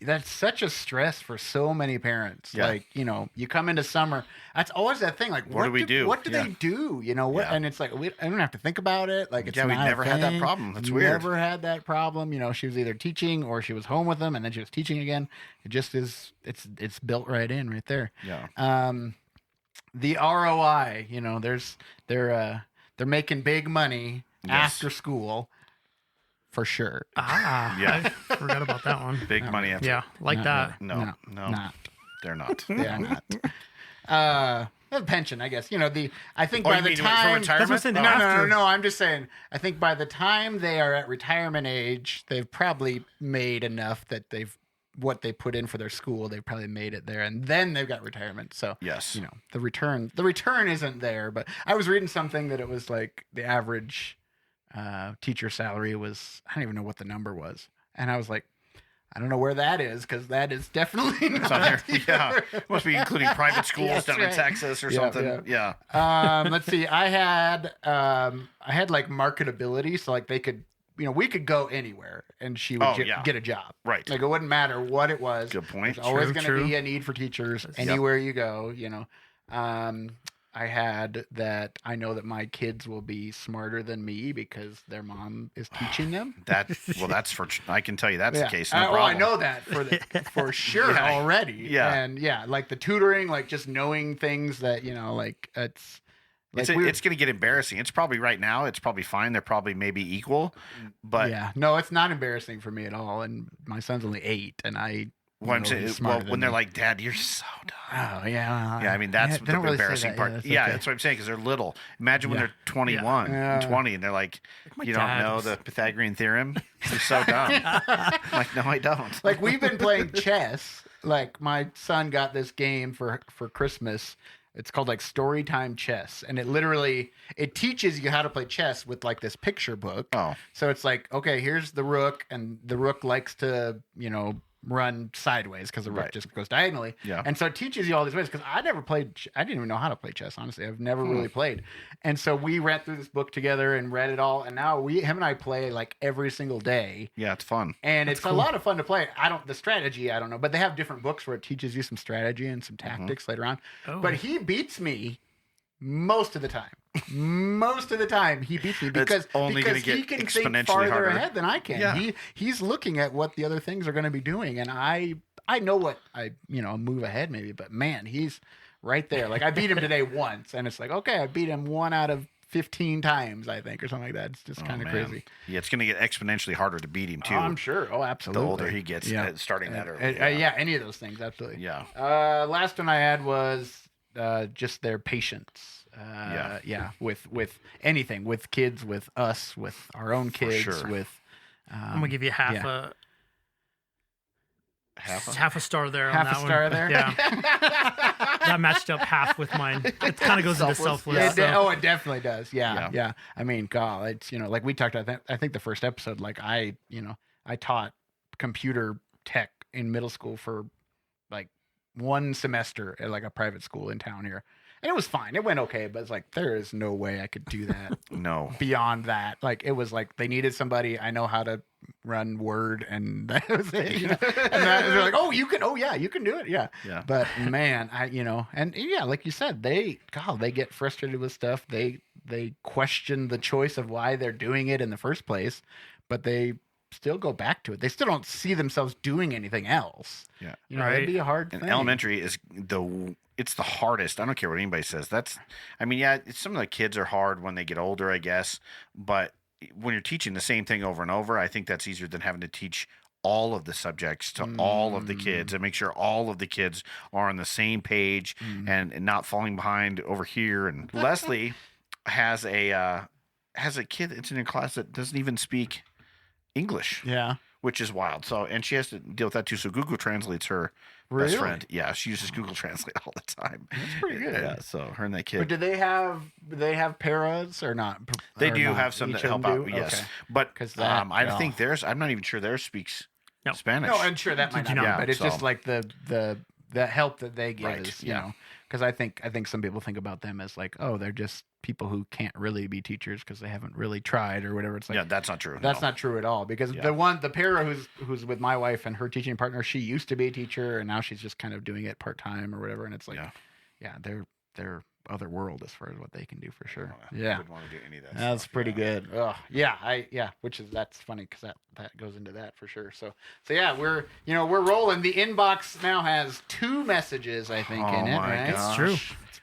that's such a stress for so many parents. Yeah. Like, you come into summer, that's always that thing. Like, what do we do? What do they do? And it's like, I don't have to think about it. Like, it's we never had that problem. That's weird. Never had that problem. She was either teaching or she was home with them and then she was teaching again. It just is, it's built right in right there. Yeah. The ROI, they're making big money after school. For sure. I forgot about that one. Big money after. Yeah, like that. No, not. They're not. They're not. The pension, I guess. I think by the time for retirement. No. I'm just saying. I think by the time they are at retirement age, they've probably made enough that what they put in for their school, they've probably made it there, and then they've got retirement. So yes, the return isn't there. But I was reading something that it was like the average teacher salary was, I don't even know what the number was, and I was like, I don't know where that is because that is definitely not there. Yeah, must be including private schools down in Texas or something. Yeah. Let's see. I had like marketability, so like they could we could go anywhere and she would get a job. Right. Like it wouldn't matter what it was. Good point. There's always going to be a need for teachers anywhere you go, I had that I know that my kids will be smarter than me because their mom is teaching them. That's I can tell you that's the case. No I know that for sure already. Yeah. And like the tutoring, like just knowing things that, like it's going to get embarrassing. It's probably right now. It's probably fine. They're probably maybe equal, but no, it's not embarrassing for me at all. And my son's only 8 and I'm saying, when they're like, Dad, you're so dumb. Oh, yeah. Yeah, I mean, that's the embarrassing part. That's that's what I'm saying, because they're little. Imagine when they're 21 and 20, and they're like, you don't know the Pythagorean theorem? You're so dumb. I'm like, no, I don't. Like, we've been playing chess. Like, my son got this game for Christmas. It's called, like, Storytime Chess. And it teaches you how to play chess with, like, this picture book. Oh. So it's like, okay, here's the rook, and the rook likes to, run sideways because the rook just goes diagonally. Yeah. And so it teaches you all these ways because I didn't even know how to play chess, honestly. I've never really played. And so we read through this book together and read it all. And now him and I play like every single day. Yeah, it's fun. And it's a lot of fun to play. The strategy, I don't know, but they have different books where it teaches you some strategy and some tactics later on. Oh. But he beats me most of the time. Most of the time he beats me because he can think farther ahead than I can. Yeah. He's looking at what the other things are going to be doing, and I know what a move ahead maybe, but man, he's right there. Like I beat him today once, and it's like, okay, I beat him 1 out of 15 times, I think, or something like that. It's just kind of crazy. Yeah, it's going to get exponentially harder to beat him too. I'm sure. Oh, absolutely. The older he gets, starting that early. Any of those things, absolutely. Yeah. Last one I had was just their patience. With anything, with kids, with us, with our own kids, with I'm gonna give you half a star there. Half on that a star one. there. Yeah, that matched up half with mine. It kind of goes into selfless. It definitely does. Yeah. I mean, God, it's like we talked about. I think the first episode, like I taught computer tech in middle school for like 1 semester at like a private school in town here. And it was fine. It went okay, but it's like, there is no way I could do that. No. Beyond that. Like, it was like, they needed somebody. I know how to run Word, and that was it. And they're like, you can do it. Yeah. But man, like you said, they get frustrated with stuff. They question the choice of why they're doing it in the first place, but they still go back to it. They still don't see themselves doing anything else. Yeah. It'd be a hard thing. Elementary is it's the hardest. I don't care what anybody says. Some of the kids are hard when they get older, I guess. But when you're teaching the same thing over and over, I think that's easier than having to teach all of the subjects to all of the kids and make sure all of the kids are on the same page and not falling behind over here. And Leslie has a kid that's in her class that doesn't even speak English. Yeah. Which is wild. So, and she has to deal with that too. So Google translates her best friend. Yeah, she uses Google Translate all the time. That's pretty good. Yeah. So her and that kid. But do they have paras or not? They do have some that help out. Yes, okay. But I think theirs. I'm not even sure theirs speaks Spanish. No, I'm sure that might not. But it's just like the help that they give is because I think some people think about them as like, oh, they're just people who can't really be teachers because they haven't really tried or whatever. It's like, that's not true. That's not true at all, because the para who's with my wife and her teaching partner, she used to be a teacher and now she's just kind of doing it part-time or whatever. And it's like, they're other world as far as what they can do for sure. I wouldn't want to do any of that. That's pretty good. Oh, that's funny because that goes into that for sure. So we're rolling. The inbox now has 2 messages, I think, in it. Right? It's true.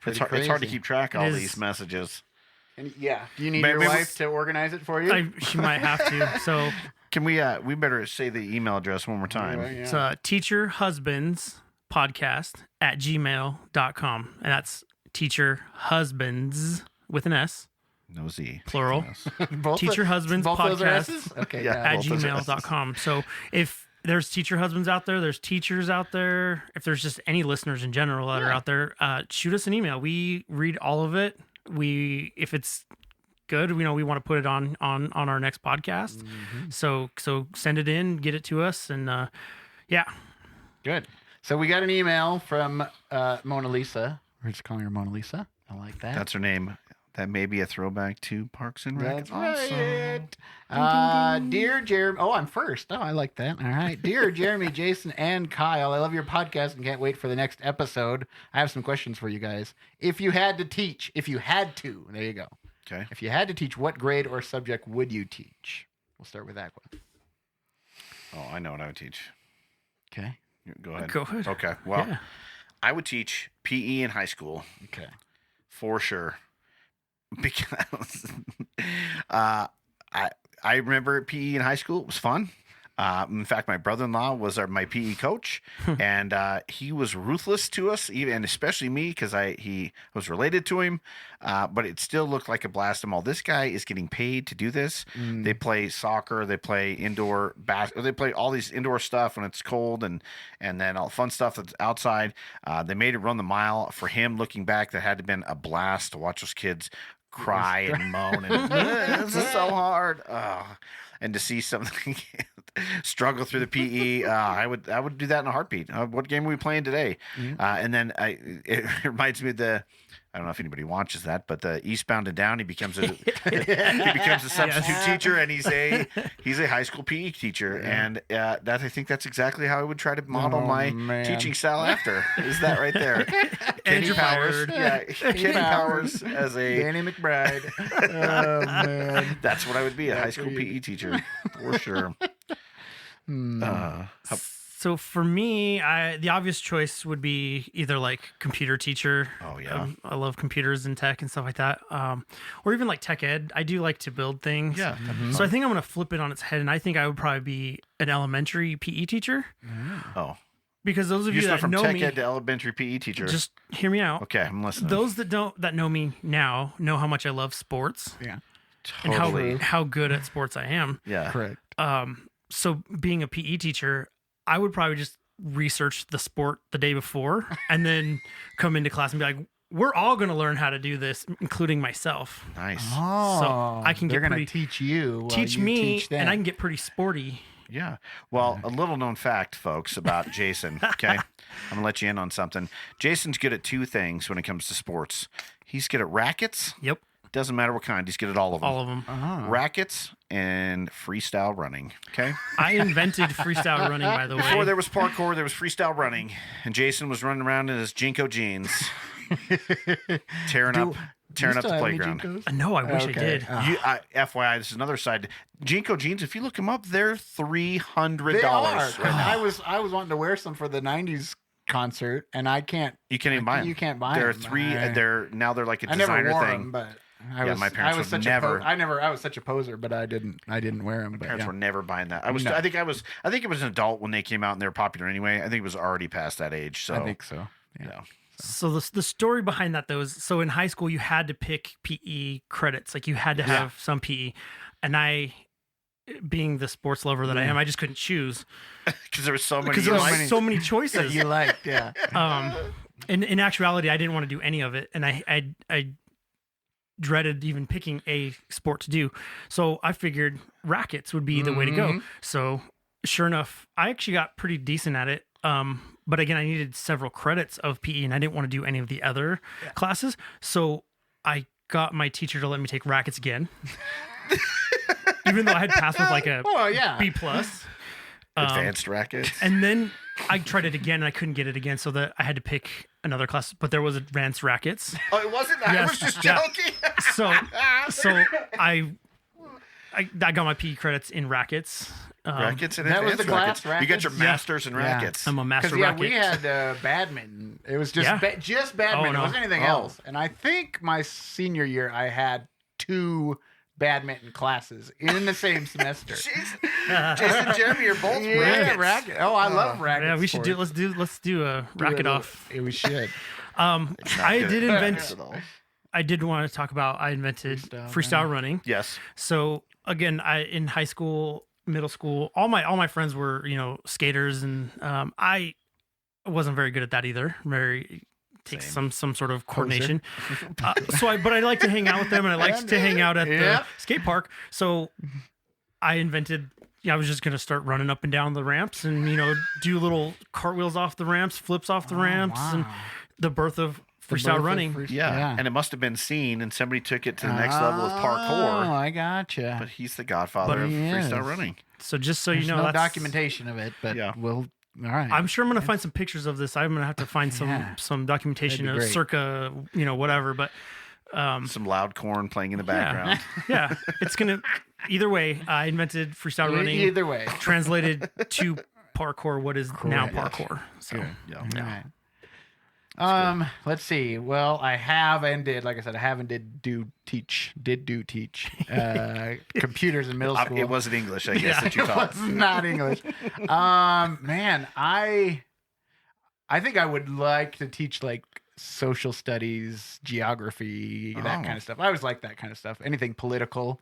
It's hard to keep track of all these messages. And do you need your wife to organize it for you? She might have to. So can we better say the email address one more time. It's teacherhusbands@gmail.com, and that's teacher husbands with an S. No Z. Plural. Teacher Husbands Podcast at gmail.com. So if there's teacher husbands out there, there's teachers out there, if there's just any listeners in general that are out there, shoot us an email. We read all of it. If it's good, we want to put it on our next podcast. Mm-hmm. So send it in, get it to us, and good. So we got an email from Mona Lisa. We're just calling her Mona Lisa. I like that. That's her name. That may be a throwback to Parks and Rec. That's right. Dear Jeremy. Oh, I'm first. Oh, I like that. All right. Dear Jeremy, Jason, and Kyle, I love your podcast and can't wait for the next episode. I have some questions for you guys. If you had to, there you go. Okay. If you had to teach, what grade or subject would you teach? We'll start with that one. Oh, I know what I would teach. Okay. Go ahead. Go ahead. Okay. Well, I would teach PE in high school. Okay. For sure. Because I remember PE in high school. It was fun. In fact, my brother-in-law was my PE coach, and he was ruthless to us, and especially me, because I was related to him. But it still looked like a blast of all. This guy is getting paid to do this. They play soccer, they play indoor basketball, they play all these indoor stuff when it's cold, and then all fun stuff that's outside. They made it run the mile. For him, looking back, that had to have been a blast to watch those kids cry and moan and this is so hard. And to see something struggle through the PE, I would do that in a heartbeat. What game are we playing today? And then it reminds me of I don't know if anybody watches that, but the Eastbound and Down, he becomes a substitute teacher, and he's a high school PE teacher, and I think that's exactly how I would try to model my teaching style after. Is that right there? Kenny Powers, Kenny Powers as a Danny McBride. Oh man, that's what I would be, a high school PE teacher for sure. So for me, the obvious choice would be either like computer teacher. Oh yeah, I love computers and tech and stuff like that. Or even like tech ed. I do like to build things. Yeah. So I think I'm going to flip it on its head, and I think I would probably be an elementary PE teacher. Oh, because those of you that from know tech me, ed to elementary PE teacher. just hear me out. Okay, I'm listening. Those that know me now know how much I love sports. Yeah. Totally. And how good at sports I am. Yeah. Correct. So being a PE teacher, I would probably just research the sport the day before and then come into class and be like, we're all going to learn how to do this, including myself. Nice. Oh, So I can they're get going to teach you, while teach you me, teach them. and I can get pretty sporty. Yeah. Well, a little known fact, folks, about Jason. Okay. I'm going to let you in on something. Jason's good at two things when it comes to sports. He's good at rackets. Yep. Doesn't matter what kind. He's good at all of them. All of them. Rackets and freestyle running. Okay. I invented freestyle running, by the way. Before there was parkour, there was freestyle running, and Jason was running around in his Jinko jeans, tearing up the playground. No, I wish I did. FYI, this is another side. Jinko jeans. If you look them up, they're $300. They are. And I was wanting to wear some for the '90s concert, and I can't. You can't even buy them. You can't buy them. them. They're like a I never designer wore thing. them, but my parents would never. I was such a poser, but I didn't wear them. My parents were never buying that. I think it was an adult when they came out, and they were popular anyway. I think it was already past that age. So I think so. Yeah. So the story behind that, though, is so in high school you had to pick PE credits, like you had to have some PE, and I, being the sports lover that I am, I just couldn't choose because there was so many. Because there were so many choices you liked. Yeah. In actuality, I didn't want to do any of it, and I dreaded even picking a sport to do. So I figured rackets would be the way to go. So sure enough, I actually got pretty decent at it. But again, I needed several credits of PE, and I didn't want to do any of the other classes. So I got my teacher to let me take rackets again, even though I had passed with like a B+. Advanced rackets. And then I tried it again, and I couldn't get it again, so that I had to pick another class. But there was advanced rackets. Oh, it wasn't? I was just joking. So I got my PE credits in rackets. Rackets and that was advanced the class. Rackets. You got your masters in rackets. I'm a master Because racket. we had badminton. It was just just badminton. no. It wasn't anything else. And I think my senior year I had 2 badminton classes in the same semester. Jason and Jeremy are both racket. Oh, I love rackets. Yeah, we should do. Let's do a racket off. We should. I did invent. I did want to talk about. I invented freestyle running. Yes. So again, in high school, middle school, all my friends were skaters, and I wasn't very good at that either. Takes some sort of coordination. But I like to hang out with them, and I like to hang out at the skate park. So I invented. I was just gonna start running up and down the ramps, and do little cartwheels off the ramps, flips off the ramps, and the birth of freestyle running. Yeah. And it must have been seen, and somebody took it to the next level with parkour. Oh, I gotcha. But he's the godfather of freestyle running. So just so There's you know, no documentation of it, but we'll. All right. I'm sure I'm going to find some pictures of this. I'm going to have to find some documentation of circa, whatever. But some loud corn playing in the background. Yeah. It's going to. Either way, I invented freestyle running. Either way, translated to parkour. What is now parkour? So yeah. Let's see. Well, I have and did, like I said, I have and did teach computers in middle school. It wasn't English, I guess, that you taught. It was not English. Man, I think I would like to teach like social studies, geography, that kind of stuff. I always like that kind of stuff. Anything political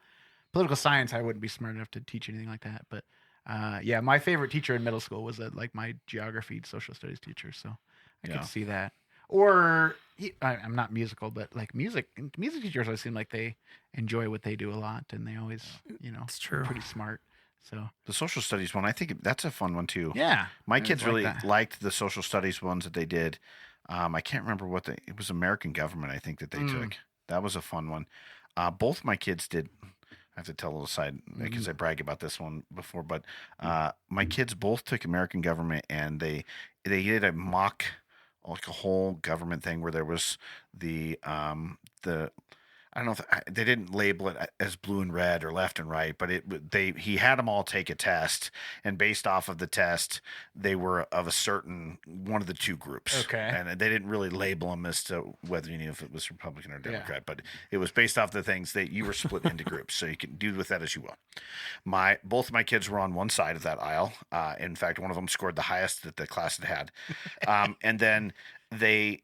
science, I wouldn't be smart enough to teach anything like that. But my favorite teacher in middle school was like my geography, social studies teacher. So I could see that. Or I'm not musical, but like music teachers always seem like they enjoy what they do a lot, and they always, it's true, pretty smart. So the social studies one, I think that's a fun one too. Yeah, my kids really liked the social studies ones that they did. I can't remember it was American government, I think, that they took. That was a fun one. Both my kids did. I have to tell a little side because I brag about this one before, but my kids both took American government, and they did a mock, like a whole government thing where there was the I don't know if they didn't label it as blue and red or left and right, but he had them all take a test, and based off of the test, they were of a certain one of the two groups. Okay, and they didn't really label them as to whether you knew if it was Republican or Democrat, but it was based off the things that you were split into groups, so you can do with that as you will. Both of my kids were on one side of that aisle. In fact, one of them scored the highest that the class had, and then they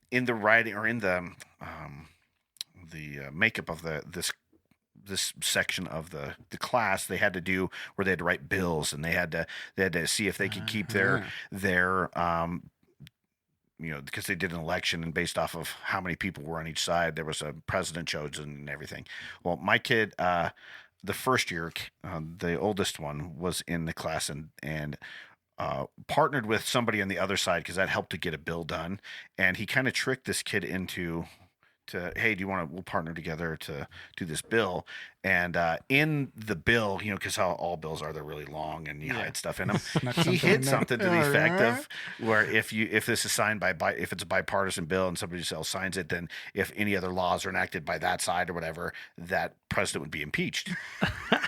in the writing or in the makeup of this section of the class, they had to do where they had to write bills, and they had to see if they could keep their because they did an election, and based off of how many people were on each side, there was a president chosen and everything. Well, my kid, the first year, the oldest one was in the class and partnered with somebody on the other side because that helped to get a bill done, and he kind of tricked this kid into hey, we'll partner together to do this bill. And in the bill, because how all bills are, they're really long and you hide stuff in them. He hid something to the effect of where if this is signed if it's a bipartisan bill and somebody else signs it, then if any other laws are enacted by that side or whatever, that president would be impeached.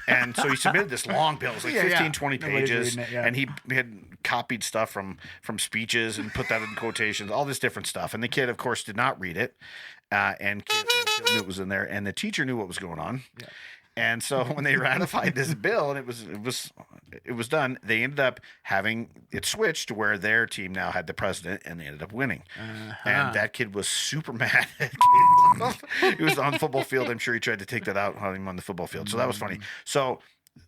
And so he submitted this long bill. It was like 15, 20 pages. And he had copied stuff from speeches and put that in quotations, all this different stuff. And the kid, of course, did not read it. And knew it was in there, and the teacher knew what was going on. Yeah. And so when they ratified this bill and it was done, they ended up having it switched to where their team now had the president, and they ended up winning. And that kid was super mad. He was on the football field. I'm sure he tried to take that out on him on the football field. So that was funny. So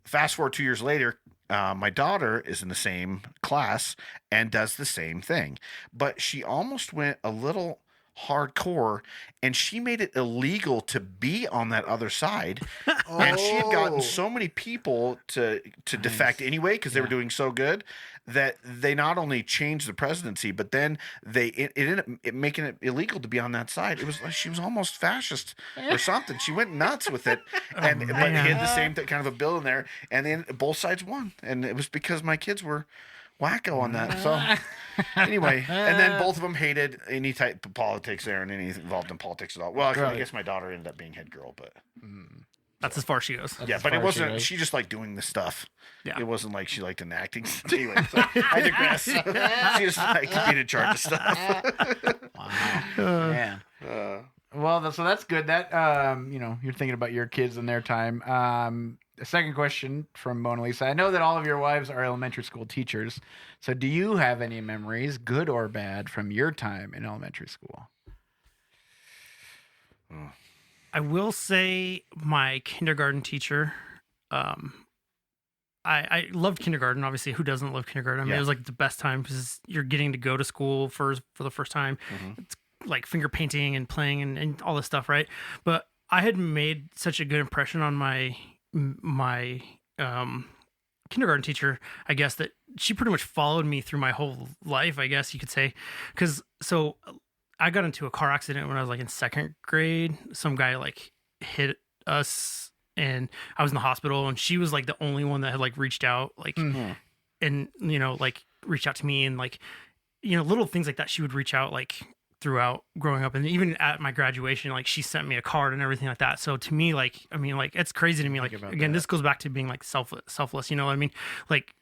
fast forward 2 years later, my daughter is in the same class and does the same thing, but she almost went a little hardcore, and she made it illegal to be on that other side. And she had gotten so many people to defect anyway because they were doing so good that they not only changed the presidency, but then it ended up making it illegal to be on that side. It was like she was almost fascist or something. She went nuts with it, but he had the same kind of a bill in there, and then both sides won, and it was because my kids were wacko on that. So anyway, and then both of them hated any type of politics there and anything involved in politics at all. Well, I guess my daughter ended up being head girl, but that's as far as she goes. But it wasn't. She just liked doing the stuff. Yeah, it wasn't like she liked enacting. Anyway, so I digress. She just liked being in charge of stuff. Wow, man. Well, so that's good. That you're thinking about your kids and their time. A second question from Mona Lisa. I know that all of your wives are elementary school teachers. So do you have any memories, good or bad, from your time in elementary school? I will say my kindergarten teacher, I loved kindergarten. Obviously, who doesn't love kindergarten? I mean, it was like the best time because you're getting to go to school for the first time. Mm-hmm. It's like finger painting and playing and all this stuff, right? But I had made such a good impression on my kindergarten teacher, I guess, that she pretty much followed me through my whole life, I guess you could say. Because so I got into a car accident when I was like in second grade. Some guy like hit us, and I was in the hospital, and she was like the only one that had like reached out, like, and like reached out to me, and like, little things like that. She would reach out like throughout growing up, and even at my graduation, like she sent me a card and everything like that. So to me, like, I mean, like it's crazy to me. Like again, this goes back to being like selfless. You know what I mean? Like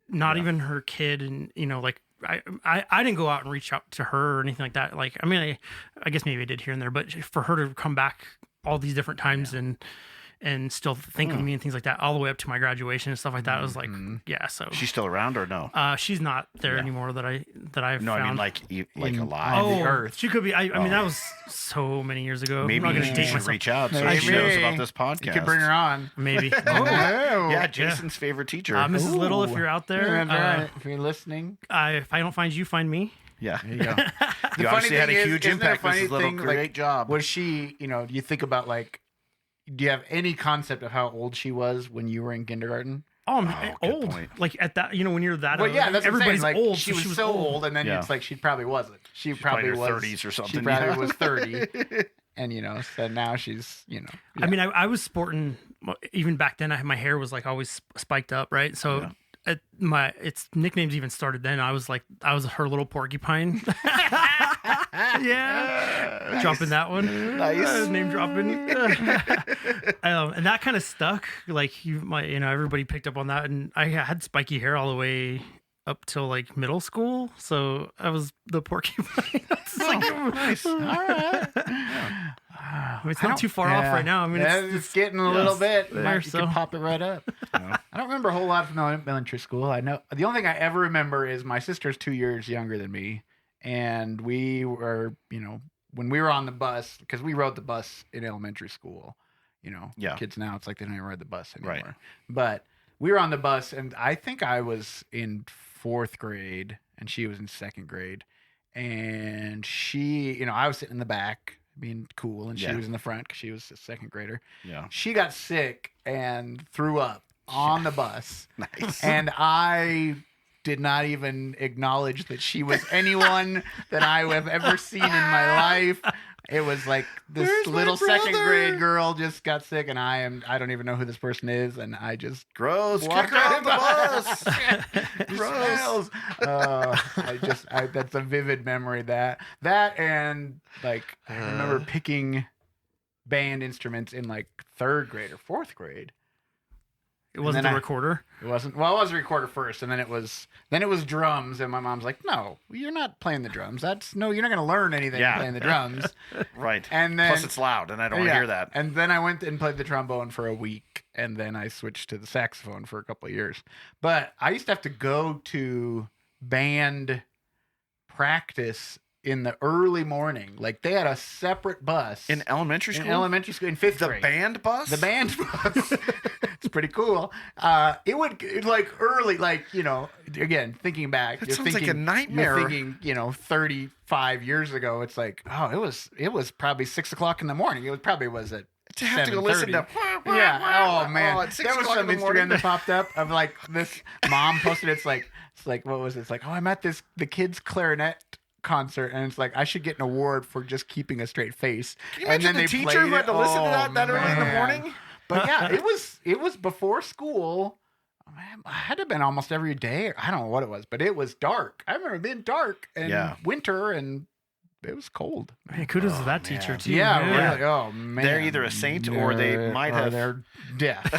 not even her kid, and like I didn't go out and reach out to her or anything like that. Like I mean, I guess maybe I did here and there, but for her to come back all these different times and still think of me and things like that all the way up to my graduation and stuff like that. I was like, yeah. So she's still around or no? She's not there anymore that I've No, found. I mean like alive. Oh, the earth. She could be. I mean, that was so many years ago. Maybe I'm not you gonna date should myself. reach out so Maybe. she knows about this podcast. You could bring her on. Maybe. Yeah, Jason's favorite teacher. Mrs. Little, if Ooh. you're out there, That's right. If you're listening. if I don't find you, find me. Yeah. There you go. You obviously had a huge isn't there impact, a funny Mrs. Little. thing, Great like, job. Was she, do you think about like, do you have any concept of how old she was when you were in kindergarten? Oh, man, good old. point. Like at that, when you're that Well, old, yeah, that's everybody's what I'm saying. Like, old. she so was so old, and then Yeah. it's like she probably wasn't. She probably in her was 30s or something. She probably yeah. was 30, and so now she's I mean, I was sporting even back then. My hair was like always spiked up, right? So its nicknames even started then. I was her little porcupine. Yeah, dropping that one. Nice. Name dropping. And that kind of stuck. Like everybody picked up on that, and I had spiky hair all the way up till like middle school. So I was the porcupine. It's nice. All right. I mean, it's not too far off right now. I mean, it's getting a little bit. there, You so. can pop it right up. I don't remember a whole lot from elementary school. I know the only thing I ever remember is my sister's 2 years younger than me, and we were, when we were on the bus, because we rode the bus in elementary school. Kids now it's like they don't even ride the bus anymore. Right. But we were on the bus, and I think I was in 4th grade, and she was in 2nd grade, and she, I was sitting in the back being cool, and she was in the front because she was a 2nd grader. Yeah. She got sick and threw up on the bus. Nice. And I did not even acknowledge that she was anyone that I have ever seen in my life. It was like this Where's my little 2nd brother? grade girl just got sick, and I don't even know who this person is, and I just Gross. walked Kick her right off the bus. Gross. That's a vivid memory. That and like I remember picking band instruments in like 3rd grade or 4th grade. It wasn't the recorder. It wasn't. Well, it was a recorder first, and then it was drums. And my mom's like, "No, you're not playing the drums. You're not going to learn anything playing the drums." Right. And then Plus, it's loud, and I don't want to hear that. And then I went and played the trombone for a week, and then I switched to the saxophone for a couple of years. But I used to have to go to band practice in the early morning. Like they had a separate bus In elementary school? in 5th the grade. band bus? The band bus. It's pretty cool. It would like early, like, again, thinking back. That sounds like a nightmare. You're thinking, 35 years ago, it's like, oh, it was probably 6 o'clock in the morning. It probably was at to have to go listen to. Yeah. Oh man. At 6 There was o'clock some in the morning. Instagram that popped up of like this mom posted. It's like what was it? It's like, oh, I'm at the kids' clarinet concert, and it's like I should get an award for just keeping a straight face. Can you imagine the teacher who had to listen to that early in the morning? But yeah, it was before school. I had to have been almost every day. I don't know what it was, but it was dark. I remember being dark and winter, and it was cold. Man, kudos to that teacher too. Yeah, really. Oh man, They're either a saint or they might have. They're deaf.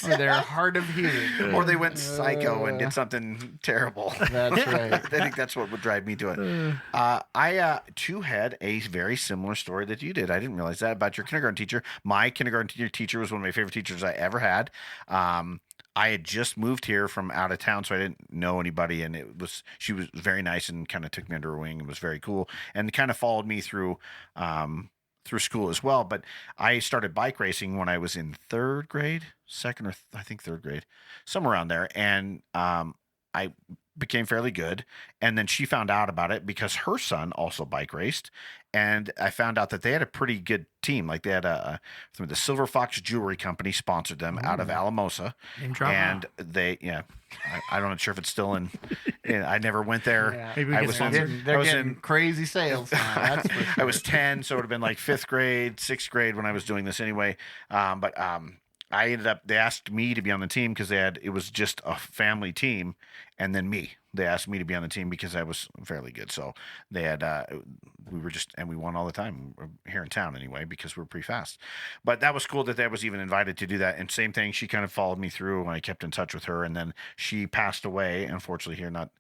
Or they're hard of hearing. Or they went psycho and did something terrible. That's right. I think that's what would drive me to it. I too had a very similar story that you did. I didn't realize that about your kindergarten teacher. My kindergarten teacher was one of my favorite teachers I ever had. I had just moved here from out of town, so I didn't know anybody, and she was very nice and kind of took me under her wing and was very cool, and kind of followed me through school as well. But I started bike racing when I was in 3rd grade, 2nd or I think 3rd grade, somewhere around there, and I I became fairly good. And then she found out about it because her son also bike raced. And I found out that they had a pretty good team. Like they had the Silver Fox Jewelry Company sponsored them out of Alamosa. Name drop. And they, I'm not sure if it's still in. I never went there. Yeah. Maybe we I can was sponsor. in, They're I was getting in crazy sales now. That's for sure. I was 10, so it would have been like 5th grade, 6th grade when I was doing this anyway. But I ended up, they asked me to be on the team because it was just a family team, and then me. They asked me to be on the team because I was fairly good. So they had, we won all the time here in town anyway, because we were pretty fast. But that was cool that I was even invited to do that. And same thing, she kind of followed me through, and I kept in touch with her. And then she passed away, unfortunately, here not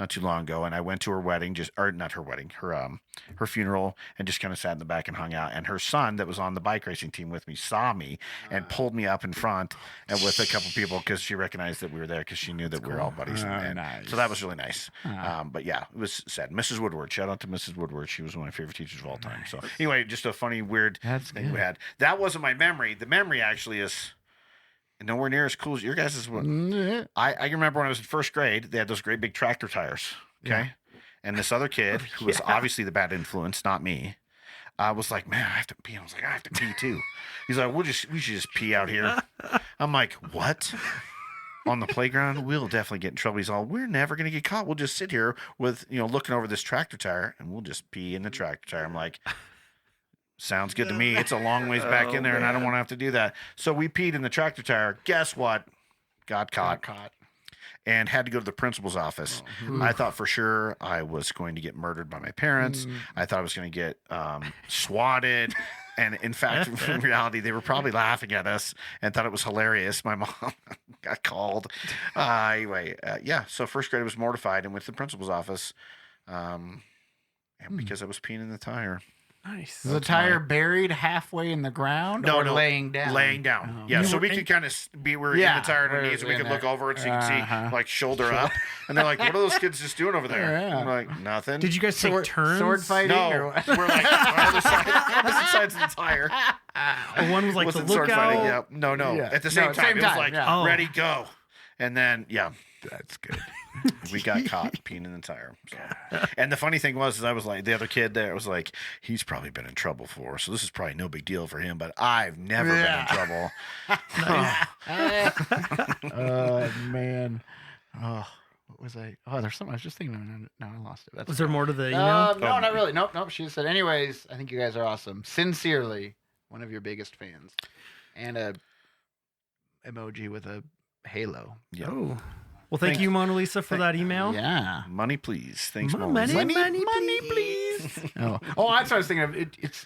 too long ago. And I went to her wedding, not her wedding, her funeral, and just kind of sat in the back and hung out. And her son that was on the bike racing team with me saw me and pulled me up in front and with a couple people because she recognized that we were there because she knew that we were all buddies. And nice. so that was really nice. But yeah, it was sad. Mrs. Woodward, shout out to Mrs. Woodward. She was one of my favorite teachers of all time. So anyway, just a funny, weird thing we had. That wasn't my memory. The memory actually is nowhere near as cool as your guys' one. I remember when I was in 1st grade, they had those great big tractor tires. Okay. Yeah. And this other kid who was obviously the bad influence, not me, was like, man, I have to pee. I was like, I have to pee too. He's like, we should just pee out here. I'm like, what? On the playground, we'll definitely get in trouble. He's all, we're never going to get caught. We'll just sit here with, looking over this tractor tire, and we'll just pee in the tractor tire. I'm like, sounds good to me. It's a long ways back in there, and I don't want to have to do that. So we peed in the tractor tire. Guess what? Got caught. And had to go to the principal's office. I thought for sure I was going to get murdered by my parents. I thought I was going to get swatted. And in fact, in reality, they were probably laughing at us and thought it was hilarious. My mom got called. Anyway, so 1st grade I was mortified and went to the principal's office and because I was peeing in the tire. Nice. Is the tire buried halfway in the ground or laying down? Laying down. Yeah, so we could kind of we were in the tire underneath, and we could look over it so you could see like shoulder up. And they're like, "What are those kids just doing over there?" I'm like, "Nothing." Did you guys take turns? Sword fighting? No, or what? we're like on opposite sides of the tire. One was like Wasn't the sword lookout. fighting. Yeah, no. Yeah. At the same time, it was like ready, go, and then That's good. we got caught peeing in the tire. So. And the funny thing was, I was like, the other kid there was like, he's probably been in trouble before, so this is probably no big deal for him. But I've never been in trouble. Oh man. Oh, what was I? Oh, there's something I was just thinking of. Now I lost it. Was there more to the email? No, not really. Nope. She just said, anyways, I think you guys are awesome. Sincerely, one of your biggest fans. And a emoji with a halo. Yeah. Oh. Well, thank you, Mona Lisa, for that email. Yeah. Money, please. Thanks, Mona. Money, please. Oh, that's what I was thinking of.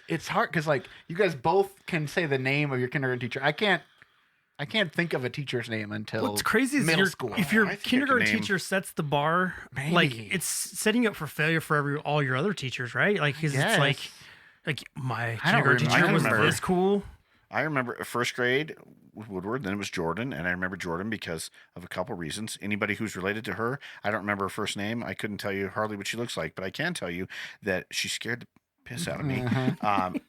It's hard because like you guys both can say the name of your kindergarten teacher. I can't think of a teacher's name until What's crazy is middle school. If your I think I kindergarten can name- teacher sets the bar, Maybe. like it's setting you up for failure for all your other teachers, right? Like, 'cause it's like my I don't kindergarten teacher was remember. this cool. I remember 1st grade with Woodward, then it was Jordan, and I remember Jordan because of a couple reasons. Anybody who's related to her, I don't remember her first name. I couldn't tell you hardly what she looks like, but I can tell you that she scared the piss out of me.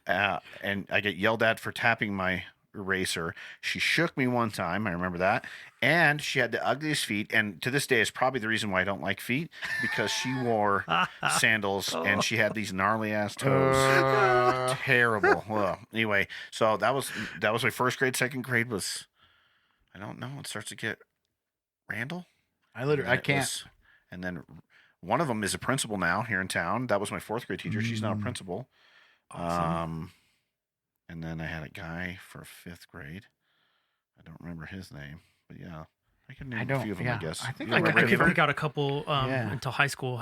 And I get yelled at for tapping my eraser. She shook me one time. I remember that. And she had the ugliest feet. And to this day, is probably the reason why I don't like feet, because she wore sandals and she had these gnarly ass toes. Terrible. Well, anyway, so that was my 1st grade. 2nd grade was, I don't know. It starts to get Randall. I can't. And then one of them is a principal now here in town. That was my 4th grade teacher. She's now a principal. Awesome. And then I had a guy for 5th grade. I don't remember his name, but yeah, I can name a few of them, I guess. I think You I remember could any of them? pick out a couple until high school,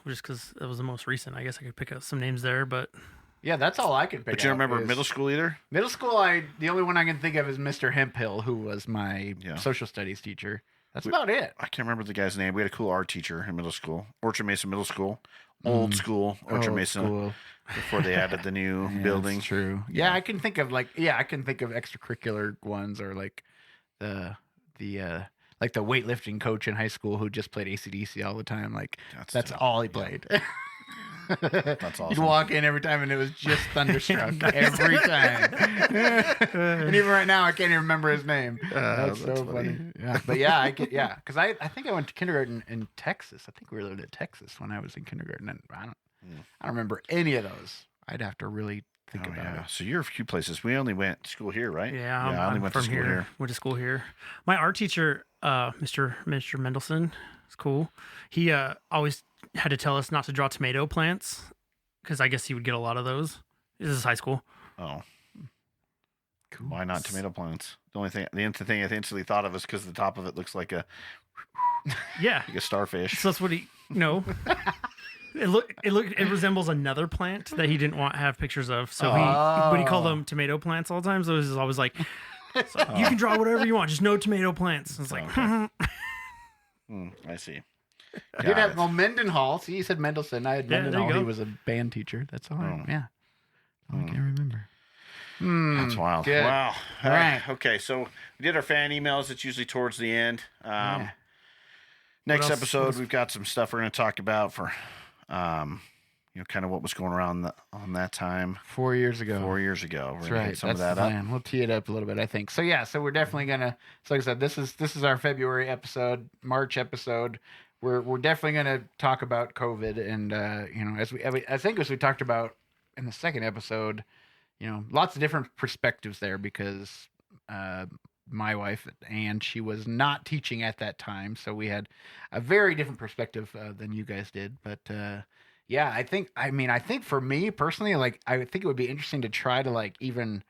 just because it was the most recent. I guess I could pick out some names there, but Yeah, that's all I can pick. But you don't remember is- middle school either? Middle school, the only one I can think of is Mr. Hemphill, who was my social studies teacher. That's about it. I can't remember the guy's name. We had a cool art teacher in middle school, Orchard Mesa Middle School, old school Orchard Mesa, School. before they added the new building. That's true. Yeah, I can think of extracurricular ones, or like the like the weightlifting coach in high school who just played AC/DC all the time. Like that's all he played. That's awesome. You'd walk in every time and it was just Thunderstruck every time. And even right now, I can't even remember his name. That's so funny. Yeah, but yeah, because I think I went to kindergarten in Texas. I think we lived in Texas when I was in kindergarten, and I don't remember any of those. I'd have to really think about it. So you're a few places. We only went to school here, right? Yeah, I only went to school here. Went to school here. My art teacher, Mr. Mendelson, is cool. He always had to tell us not to draw tomato plants because I guess he would get a lot of those. This is high school. Oh, cool. Why not tomato plants? The only thing I instantly thought of is because the top of it looks like a like a starfish. So that's what he It resembles another plant that he didn't want to have pictures of. So but he called them tomato plants all the time. So it was always like, you can draw whatever you want, just no tomato plants. It's like, I see. I did have Mendenhall. See, you said Mendelson. I had Mendenhall. He was a band teacher. That's all. I can't remember. That's wild. Good. Wow. All right. Okay, so we did our fan emails. It's usually towards the end. Next episode, we've got some stuff we're going to talk about for, kind of what was going around on that time. 4 years ago. We're That's going to right. hit some of That's that the plan. We'll tee it up a little bit, I think. So yeah, so we're definitely gonna. So like I said, this is our February episode, March episode. We're definitely gonna talk about COVID, and as we talked about in the second episode, lots of different perspectives there because my wife and she was not teaching at that time, so we had a very different perspective than you guys did, but. Yeah, I think for me personally, like, I think it would be interesting to try to like even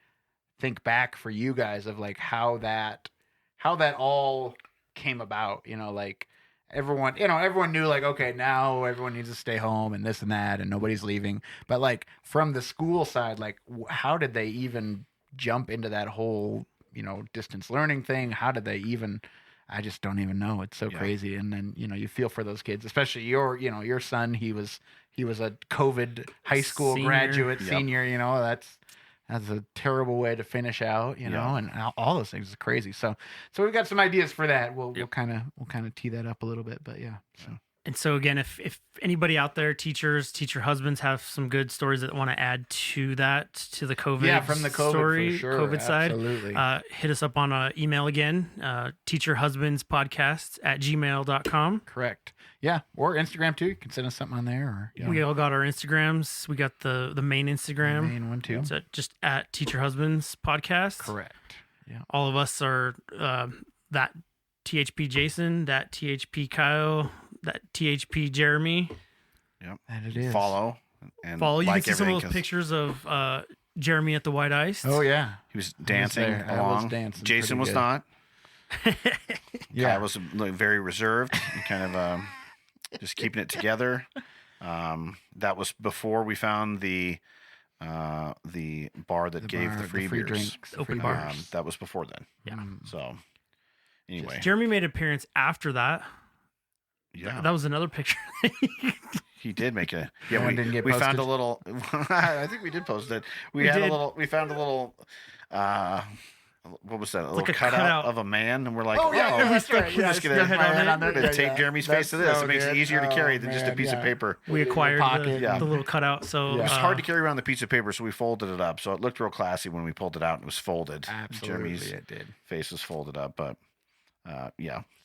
think back for you guys of like how that all came about, like everyone knew like, okay, now everyone needs to stay home and this and that and nobody's leaving. But like from the school side, like how did they even jump into that whole, distance learning thing? How did they even I just don't even know. It's so crazy. And then, you feel for those kids, especially your son, he was a COVID high school graduate, senior, that's a terrible way to finish out, and all those things is crazy. So we've got some ideas for that. We'll kind of tee that up a little bit, but yeah. So. And so again, if anybody out there, teacher husbands, have some good stories that want to add to that, to the COVID from the COVID story, for sure. COVID side, absolutely. Hit us up on an email again, teacherhusbandspodcast@gmail.com. Correct. Yeah, or Instagram too. You can send us something on there. We all got our Instagrams. We got the main Instagram. The main one too. It's just at teacherhusbandspodcast. Correct. Yeah. All of us are that THP Jason, that THP Kyle, that THP Jeremy. Yep. And it is. Follow. You can see some of those pictures of Jeremy at the White Ice. Oh, yeah. He was dancing along. I was dancing. Jason was not. Yeah. Kyle was very reserved and kind of just keeping it together. That was before we found the bar that gave the free beers. Drinks, Open bar. That was before then. Yeah. So anyway, Jeremy made an appearance after that. Yeah, that was another picture. He did make a. Yeah, we found a little. I think we did post it. We found a little. What was that? A little cutout of a man, and we're like, that's right. We're just gonna tape Jeremy's face to this. It makes it easier to carry than just a piece of paper. We acquired the little cutout, so it was hard to carry around the piece of paper, so we folded it up, so it looked real classy when we pulled it out and it was folded. Absolutely, Jeremy's it did. face was folded up, but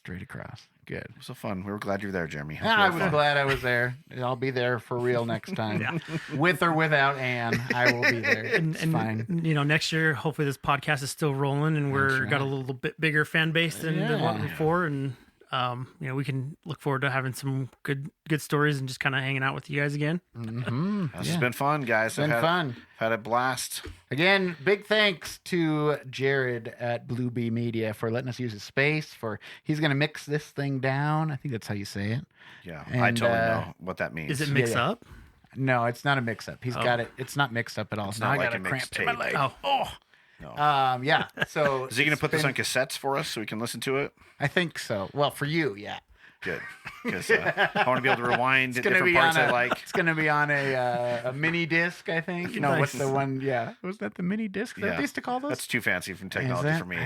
straight across. Good. It was so fun. We were glad you were there, Jeremy. I was glad I was there. I'll be there for real next time. With or without Ann, I will be there. It's fine. Next year, hopefully this podcast is still rolling and got a little bit bigger fan base than what before. And, we can look forward to having some good stories and just kind of hanging out with you guys again. Mm-hmm. This has been fun, guys. It's been fun. Had a blast. Again, big thanks to Jared at Blue Bee Media for letting us use his space. He's going to mix this thing down. I think that's how you say it. Yeah, I totally know what that means. Is it mix up? No, it's not a mix up. He's got it. It's not mixed up at all. It's not like a mixtape. No. Yeah. So is he going to put this on cassettes for us so we can listen to it? I think so. Well, for you, yeah. Good, because I want to be able to rewind different parts I like. It's going to be on a mini disc, I think. No, what's the one? Yeah, was that the mini disc that they used to call those? That's too fancy from technology for me.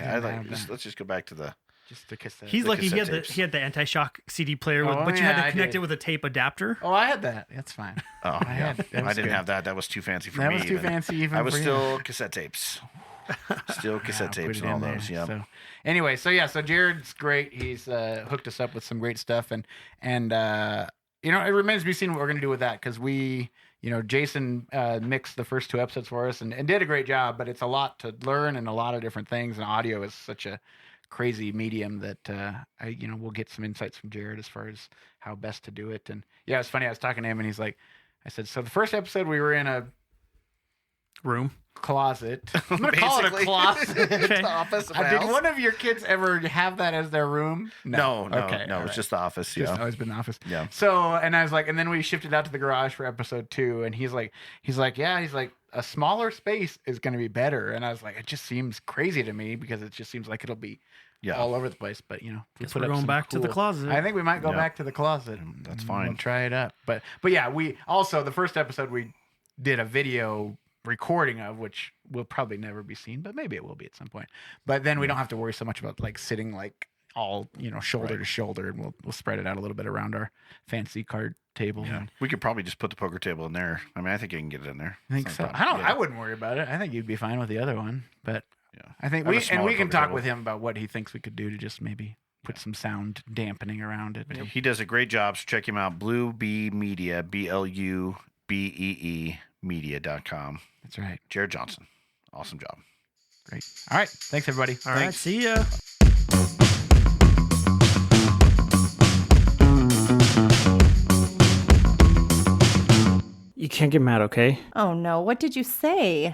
Let's just go back to the Just the cassette. He's The lucky cassette he tapes. had the anti-shock CD player, Oh, but you yeah, had I to connect did. it with a tape adapter. Oh, I had that. That's fine. Oh, I yeah. had- that I was didn't good. have that. That was too fancy for That me. was too even. fancy even I was for you. still cassette tapes. Still cassette Yeah, put tapes it and all in there. those. Yeah. So, anyway, so Jared's great. He's hooked us up with some great stuff, and it remains to be seen what we're gonna do with that because Jason mixed the first 2 episodes for us and did a great job, but it's a lot to learn and a lot of different things, and audio is such a crazy medium that we'll get some insights from Jared as far as how best to do it. And yeah, it's funny. I was talking to him, and he's like, I said, so the first episode we were in a Room. closet. I'm gonna call it a Basically. closet. Okay. The office. of Did Al's. one of your kids ever have that as their room? No, Okay, no. all It's right. just the office. Just Yeah. always been the office. Yeah. So, and I was like, and then we shifted out to the garage for episode 2, and he's like, a smaller space is going to be better. And I was like, it just seems crazy to me because it just seems like it'll be Yeah. all over the place. But we Guess put we're up going some back to the cool- closet. I think we might go Yeah. back to the closet. That's and fine. We'll try it up. But yeah, we also the first episode we did a video recording of, which will probably never be seen, but maybe it will be at some point. But then we don't have to worry so much about like sitting like all shoulder Right. to shoulder, and we'll spread it out a little bit around our fancy card table. Yeah. And We could probably just put the poker table in there. I mean, I think you can get it in there. I think It's so. not a I problem. I wouldn't worry about it. I think you'd be fine with the other one, but Yeah. I think I have a we smaller can poker talk table. with him about what he thinks we could do to just maybe put some sound dampening around it. He does a great job, so check him out. Blue Bee Media, BLUBEE media.com. That's right. Jared Johnson. Awesome job. Great. All right. Thanks, everybody. All right, Thanks. see ya. You can't get mad, okay? Oh no, what did you say?